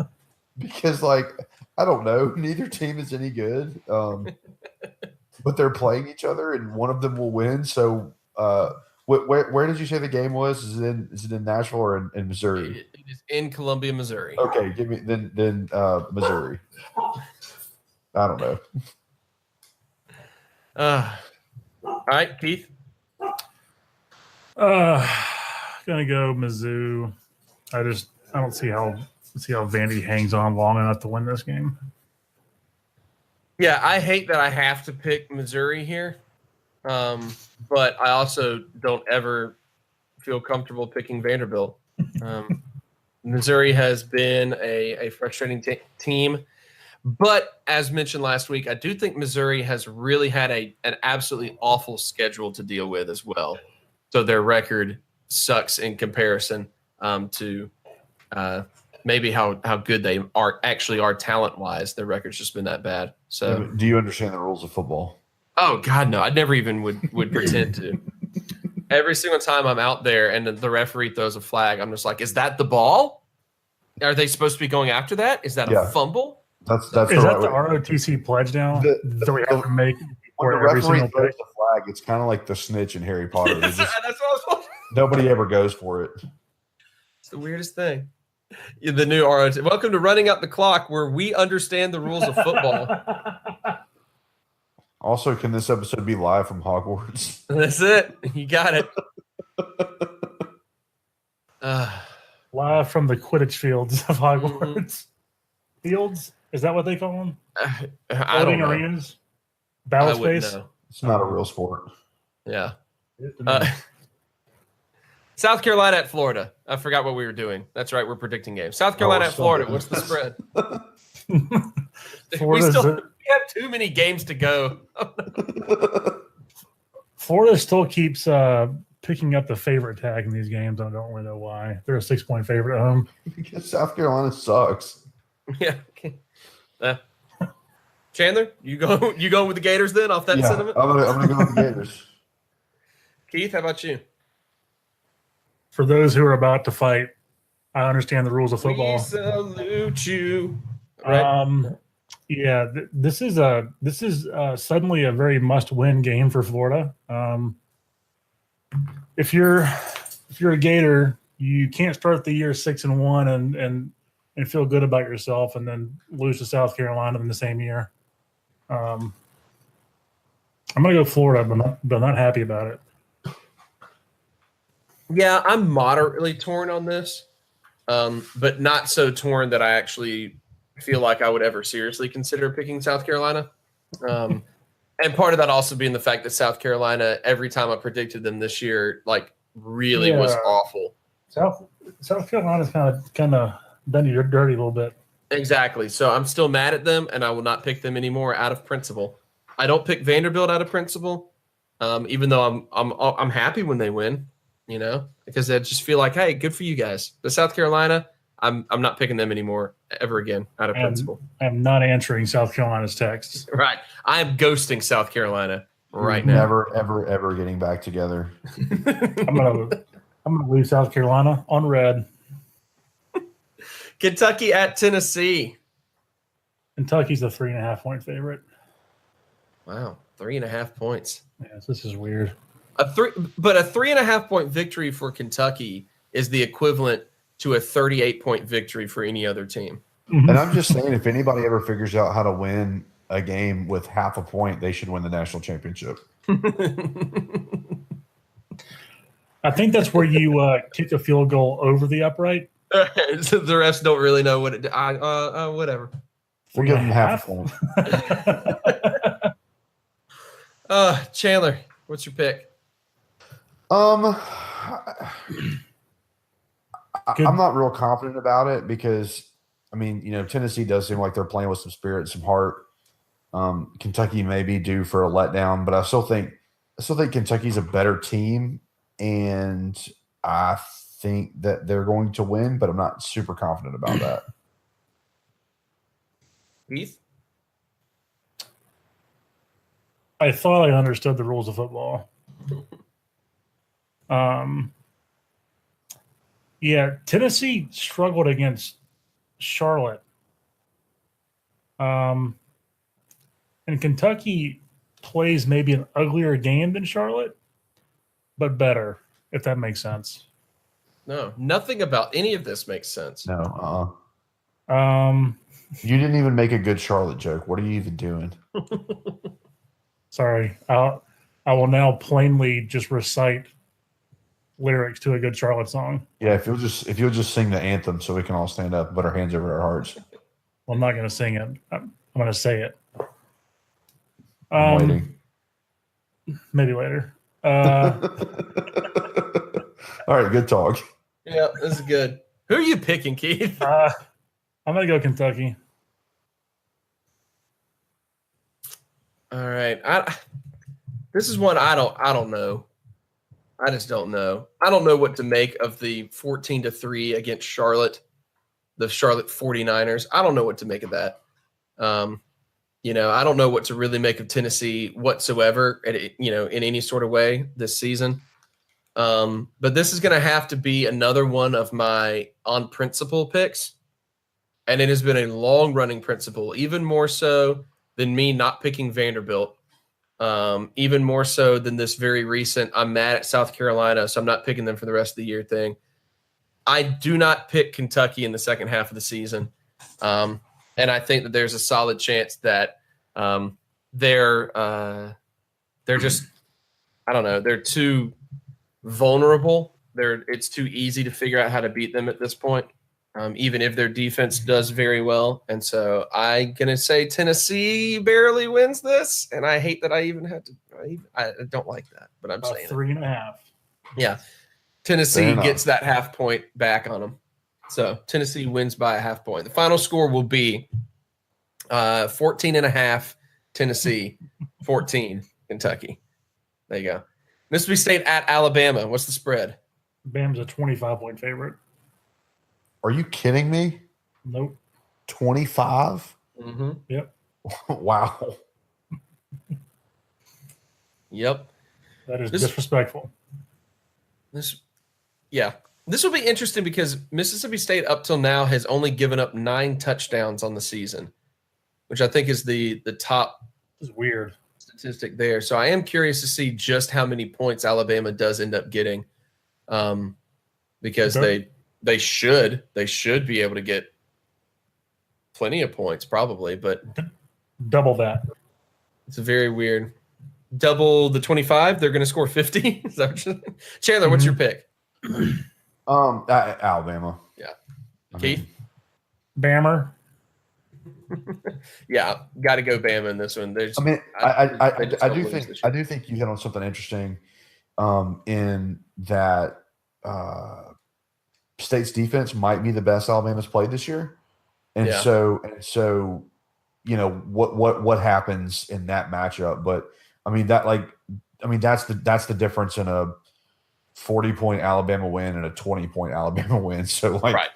Because I don't know, neither team is any good. But they're playing each other and one of them will win. So Where did you say the game was? Is it in Nashville or in Missouri? It is in Columbia, Missouri. Okay, give me then Missouri. I don't know. All right, Keith. Gonna go Mizzou. I don't see how Vandy hangs on long enough to win this game. Yeah, I hate that I have to pick Missouri here, but I also don't ever feel comfortable picking Vanderbilt. Missouri has been a frustrating team, but as mentioned last week, I do think Missouri has really had an absolutely awful schedule to deal with as well. So their record sucks in comparison to maybe how good they are talent-wise. Their record's just been that bad. So, do you understand the rules of football? Oh God, no! I never even would pretend to. Every single time I'm out there and the referee throws a flag, I'm just like, "Is that the ball? Are they supposed to be going after that? Is that a fumble?" That's is that the ROTC pledge now that we have to make when the referee throws the flag? It's kind of like the snitch in Harry Potter. That's what I was wondering. Nobody ever goes for it. It's the weirdest thing. The new ROTC. Welcome to Running Up the Clock, where we understand the rules of football. Also, can this episode be live from Hogwarts? That's it. You got it. Live from the Quidditch fields of Hogwarts. Fields? Is that what they call them? I don't know. Arenas? Battle space? It's not a real sport. Yeah. South Carolina at Florida. I forgot what we were doing. That's right. We're predicting games. South Carolina at Florida. What's the spread? We have too many games to go. Florida still keeps picking up the favorite tag in these games. I don't really know why. They're a 6-point favorite at home. Because South Carolina sucks. Yeah. Chandler, you go with the Gators then off that sentiment? I'm gonna go with the Gators. Keith, how about you? For those who are about to fight, I understand the rules of football. We salute you. Right? Yeah, this is suddenly a very must-win game for Florida. If you're a Gator, you can't start the year 6-1 and feel good about yourself, and then lose to South Carolina in the same year. I'm gonna go Florida, but not happy about it. Yeah, I'm moderately torn on this, but not so torn that I actually feel like I would ever seriously consider picking South Carolina. And part of that also being the fact that South Carolina, every time I predicted them this year, really was awful. South Carolina's kind of done you dirty a little bit. Exactly. So I'm still mad at them, and I will not pick them anymore out of principle. I don't pick Vanderbilt out of principle, even though I'm happy when they win. Because I just feel like, hey, good for you guys. But South Carolina, I'm not picking them anymore ever again out of principle. I'm not answering South Carolina's texts. Right. I am ghosting South Carolina right now. Never, ever, ever getting back together. I'm gonna leave South Carolina on red. Kentucky at Tennessee. Kentucky's a 3.5-point favorite. Wow, 3.5 points. Yes, this is weird. But a 3.5-point victory for Kentucky is the equivalent to a 38-point victory for any other team. And I'm just saying, if anybody ever figures out how to win a game with half a point, they should win the national championship. I think that's where you kick a field goal over the upright. So the refs don't really know what it. Whatever. We'll give them half a point. Chandler, what's your pick? I'm not real confident about it because, Tennessee does seem like they're playing with some spirit and some heart. Kentucky may be due for a letdown, but I still think Kentucky's a better team, and I think that they're going to win, but I'm not super confident about that. Keith? I thought I understood the rules of football. Tennessee struggled against Charlotte. And Kentucky plays maybe an uglier game than Charlotte. but better, if that makes sense. No, nothing about any of this makes sense. No, Um, you didn't even make a good Charlotte joke. What are you even doing? sorry. I will now plainly just recite lyrics to a good Charlotte song. Yeah, if you'll just sing the anthem so we can all stand up and put our hands over our hearts. Well, I'm not going to sing it. I'm going to say it. I'm waiting. Maybe later. All right, good talk. Yeah, this is good. Who are you picking, Keith? I'm going to go Kentucky. All right. This is one I don't know. I just don't know. I don't know what to make of the 14-3 against Charlotte, the Charlotte 49ers. I don't know what to make of that. I don't know what to really make of Tennessee whatsoever, in any sort of way this season. But this is going to have to be another one of my on principle picks. And it has been a long running principle, even more so than me not picking Vanderbilt. Even more so than this very recent, I'm mad at South Carolina, so I'm not picking them for the rest of the year thing. I do not pick Kentucky in the second half of the season. And I think that there's a solid chance that they're just, I don't know, they're too vulnerable. It's too easy to figure out how to beat them at this point, even if their defense does very well. And so I'm going to say Tennessee barely wins this. And I hate that I even had to – I don't like that, but I'm saying 3.5. Yeah. Tennessee gets that half point back on them. So Tennessee wins by a half point. The final score will be 14.5 Tennessee, 14 Kentucky. There you go. Mississippi State at Alabama. What's the spread? Bama's a 25-point favorite. Are you kidding me? Nope. 25? Mm-hmm. Yep. Wow. Yep. That is disrespectful. This will be interesting because Mississippi State up till now has only given up 9 touchdowns on the season, which I think is the top This is weird statistic there. So I am curious to see just how many points Alabama does end up getting, because they should be able to get plenty of points probably, but double that. It's a very weird. Double the 25, they're going to score 50. Is that what Chandler, what's your pick? Alabama. Yeah. Keith? Bammer. Yeah, got to go Bama in this one. I do think you hit on something interesting in that State's defense might be the best Alabama's played this year. And so what happens in that matchup, but that's the difference in a 40-point Alabama win and a 20-point Alabama win. So right.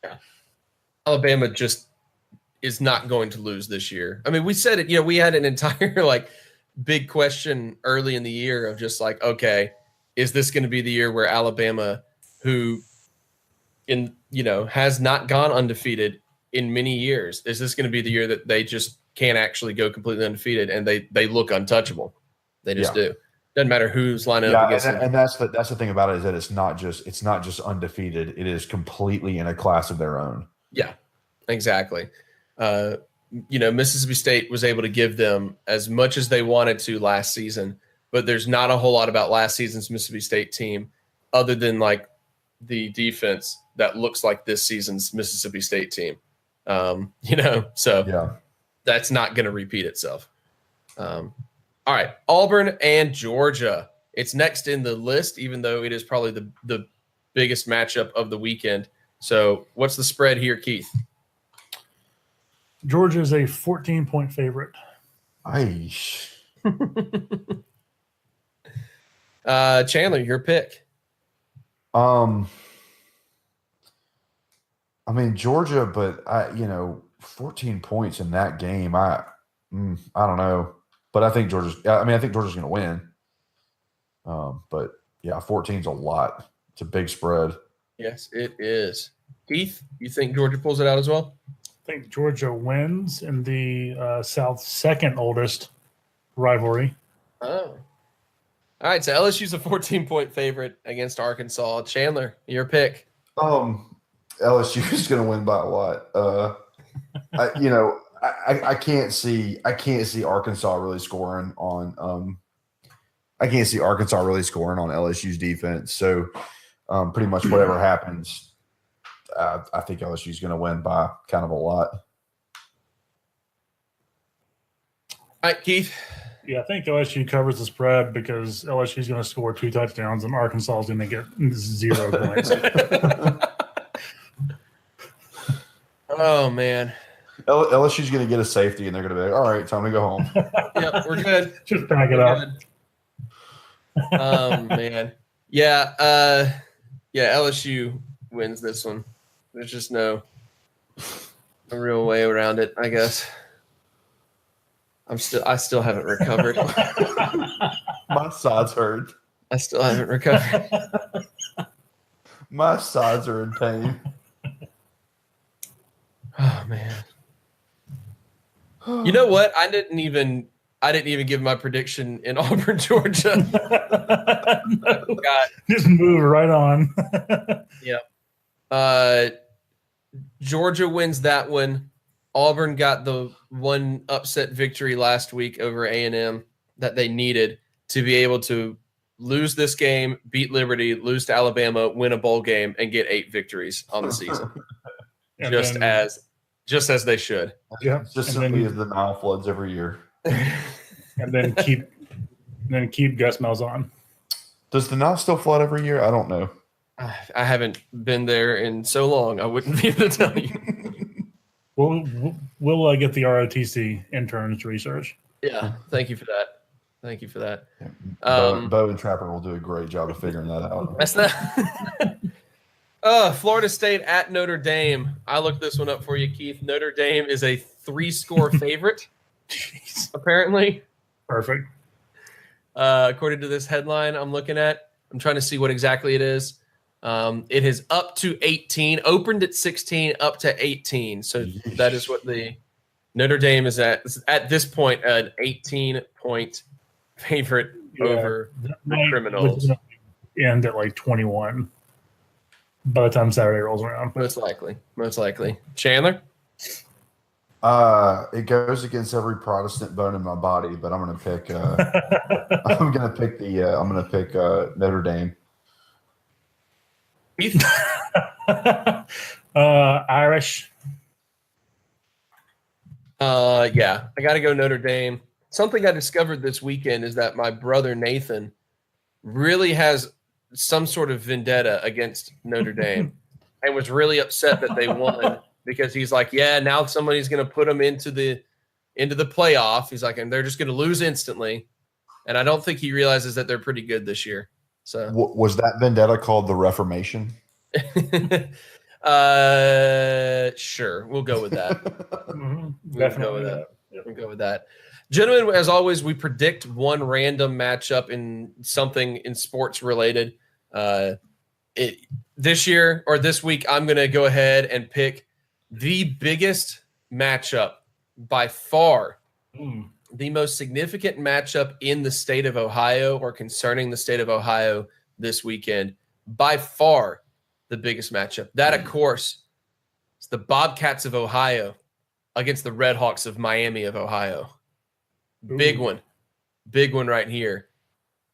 Yeah. Alabama just is not going to lose this year. I mean, we said it, we had an entire big question early in the year of just okay, is this going to be the year where Alabama, who has not gone undefeated in many years, is this going to be the year that they just can't actually go completely undefeated and they look untouchable? They just do. Doesn't matter who's lining up against them. And that's the thing about it, is that it's not just undefeated. It is completely in a class of their own. Yeah, exactly. Mississippi State was able to give them as much as they wanted to last season, but there's not a whole lot about last season's Mississippi State team other than the defense that looks like this season's Mississippi State team. That's not going to repeat itself. All right, Auburn and Georgia. It's next in the list, even though it is probably the biggest matchup of the weekend. So what's the spread here, Keith? Georgia is a 14-point favorite. Aish. Chandler, your pick. Georgia, but 14 points in that game. I don't know, but I think Georgia's going to win. But yeah, 14 is a lot. It's a big spread. Yes, it is. Keith, you think Georgia pulls it out as well? I think Georgia wins in the South's second oldest rivalry. Oh. All right, so LSU's a 14-point favorite against Arkansas. Chandler, your pick. LSU is going to win by what? I can't see Arkansas really scoring on. I can't see Arkansas really scoring on LSU's defense. So, pretty much whatever happens, I think LSU is going to win by kind of a lot. All right, Keith. Yeah, I think LSU covers the spread because LSU is going to score 2 touchdowns and Arkansas is going to get 0 points. Oh, man. LSU's going to get a safety, and they're going to be like, all right, time to go home. Yep, we're good. Just pack it up. Oh, man. Yeah, LSU wins this one. There's just no real way around it, I guess. I still haven't recovered. My sides hurt. I still haven't recovered. My sides are in pain. Oh man. You know what? I didn't even give my prediction in Auburn, Georgia. No. Just move right on. Yep. Georgia wins that one. Auburn got the one upset victory last week over A&M that they needed to be able to lose this game, beat Liberty, lose to Alabama, win a bowl game, and get 8 victories on the season. just as they should. Yeah, just simply as the Nile floods every year. And then keep Gus Malzahn. Does the Nile still flood every year? I don't know. I haven't been there in so long. I wouldn't be able to tell you. We'll get the ROTC interns to research. Yeah, thank you for that. Yeah. Bo and Trapper will do a great job of figuring that out. That's that. Florida State at Notre Dame. I looked this one up for you, Keith. Notre Dame is a 3-score favorite. Jeez. Apparently. Perfect. According to this headline I'm looking at, I'm trying to see what exactly it is. It is up to 18, opened at 16, up to 18. So that is what the Notre Dame is at this point, an 18-point favorite over the Criminals. End at like 21 by the time Saturday rolls around. Most likely. Chandler? It goes against every Protestant bone in my body, but I'm going to pick. I'm going to pick Notre Dame. Irish. Yeah, I got to go Notre Dame. Something I discovered this weekend is that my brother Nathan really has some sort of vendetta against Notre Dame and was really upset that they won because he's like, yeah, now somebody's going to put them into the playoff. He's like, and they're just going to lose instantly. And I don't think he realizes that they're pretty good this year. So was that vendetta called the Reformation? Sure. We'll go with that. Definitely. We'll go with that. Gentlemen, as always, we predict one random matchup in something in sports related. This year or this week, I'm going to go ahead and pick the biggest matchup by far. The most significant matchup in the state of Ohio or concerning the state of Ohio this weekend. By far the biggest matchup. That, of course, is the Bobcats of Ohio against the Red Hawks of Miami of Ohio. Big one right here.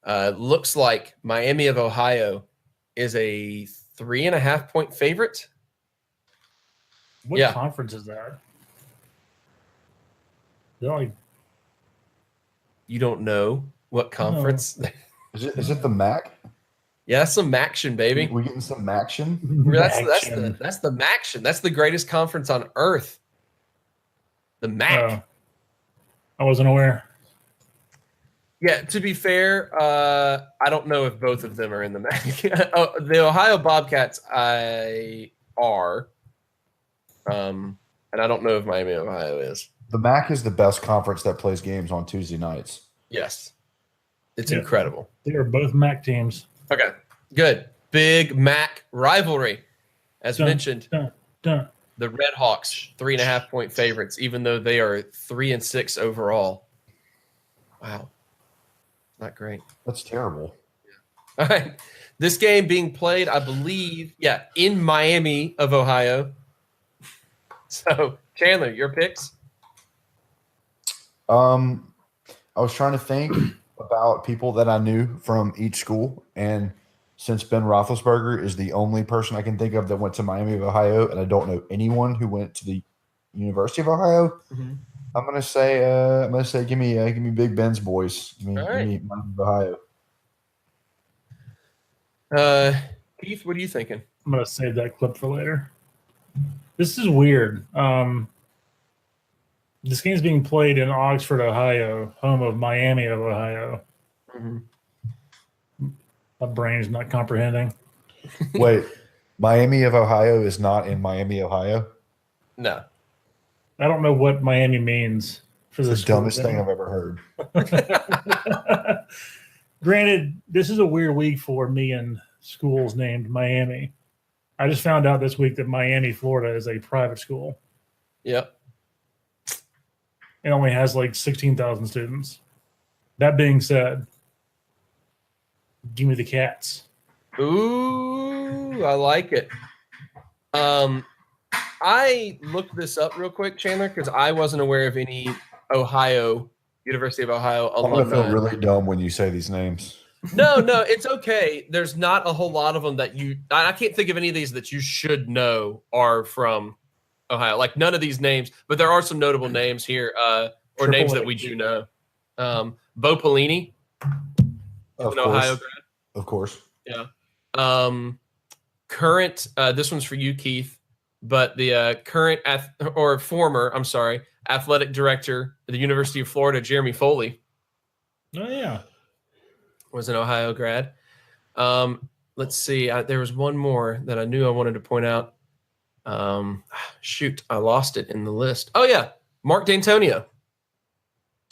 Looks like Miami of Ohio is a 3.5-point favorite. What conference is that? You don't know what conference? No. Is it the MAC? Yeah, that's some MACtion, baby. We getting some MACtion? That's the MACtion. That's the greatest conference on earth. The MAC. I wasn't aware. Yeah, to be fair, I don't know if both of them are in the MAC. The Ohio Bobcats are. And I don't know if Miami, Ohio is. The MAC is the best conference that plays games on Tuesday nights. Yes. It's incredible. They are both MAC teams. Okay, good. Big MAC rivalry. As mentioned, the Red Hawks, 3.5-point favorites, even though they are 3-6 overall. Wow. Not great. That's terrible. All right. This game being played, I believe, in Miami of Ohio. So, Chandler, your picks? I was trying to think about people that I knew from each school, and since Ben Roethlisberger is the only person I can think of that went to Miami of Ohio, and I don't know anyone who went to the University of Ohio, I'm gonna say, give me Big Ben's boys. Give me Miami of Ohio. Keith, what are you thinking? I'm going to save that clip for later. This is weird. This game's being played in Oxford, Ohio, home of Miami of Ohio. My brain's not comprehending. Wait, Miami of Ohio is not in Miami, Ohio? No. I don't know what Miami means for this. The dumbest thing I've ever heard. Granted, this is a weird week for me and schools named Miami. I just found out this week that Miami, Florida is a private school. Yep. It only has like 16,000 students. That being said, give me the Cats. Ooh, I like it. I looked this up real quick, Chandler, because I wasn't aware of any University of Ohio I'm alumni. going to feel really dumb when you say these names. No, it's okay. There's not a whole lot of them that I can't think of any of these that you should know are from Ohio. Like none of these names, but there are some notable names here, or names that we do know. Bo Pelini, an Ohio grad. Of course. Yeah. Current, this one's for you, Keith, but the former athletic director at the University of Florida, Jeremy Foley. Oh, yeah. Was an Ohio grad. Let's see. There was one more that I knew I wanted to point out. Shoot, I lost it in the list. Oh, yeah. Mark D'Antonio.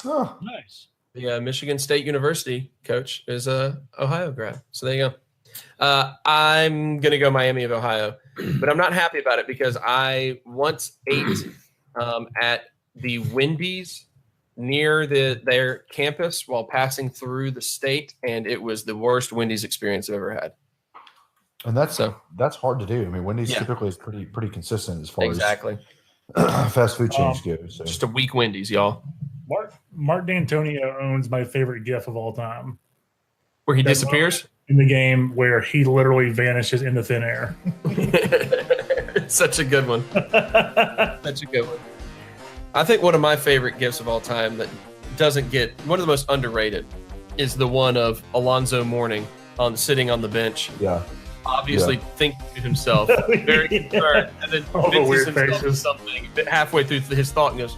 Oh, nice. The Michigan State University coach is a Ohio grad. So there you go. I'm going to go Miami of Ohio, but I'm not happy about it because I once ate at the Wendy's near their campus while passing through the state, and it was the worst Wendy's experience I've ever had. And that's hard to do. I mean, Wendy's typically is pretty consistent as far as fast food chains go. So. Just a weak Wendy's, y'all. Mark D'Antonio owns my favorite GIF of all time. Where he disappears? In the game where he literally vanishes into thin air. Such a good one. Such a good one. I think one of my favorite GIFs of all time that doesn't get one of the most underrated is the one of Alonzo Mourning sitting on the bench. Yeah. Obviously thinking to himself, very concerned, and then convinces himself of something halfway through his thought and goes,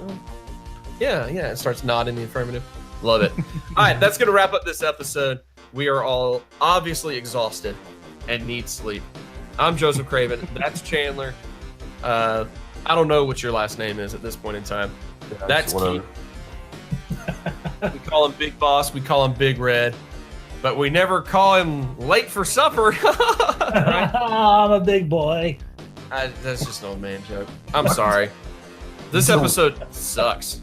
yeah, and starts nodding the affirmative. Love it. All right, that's going to wrap up this episode. We are all obviously exhausted and need sleep. I'm Joseph Craven. That's Chandler. I don't know what your last name is at this point in time. Yeah, that's Keith. We call him Big Boss. We call him Big Red. But we never call him late for supper. Right? I'm a big boy. That's just an old man joke. I'm sorry. This episode sucks.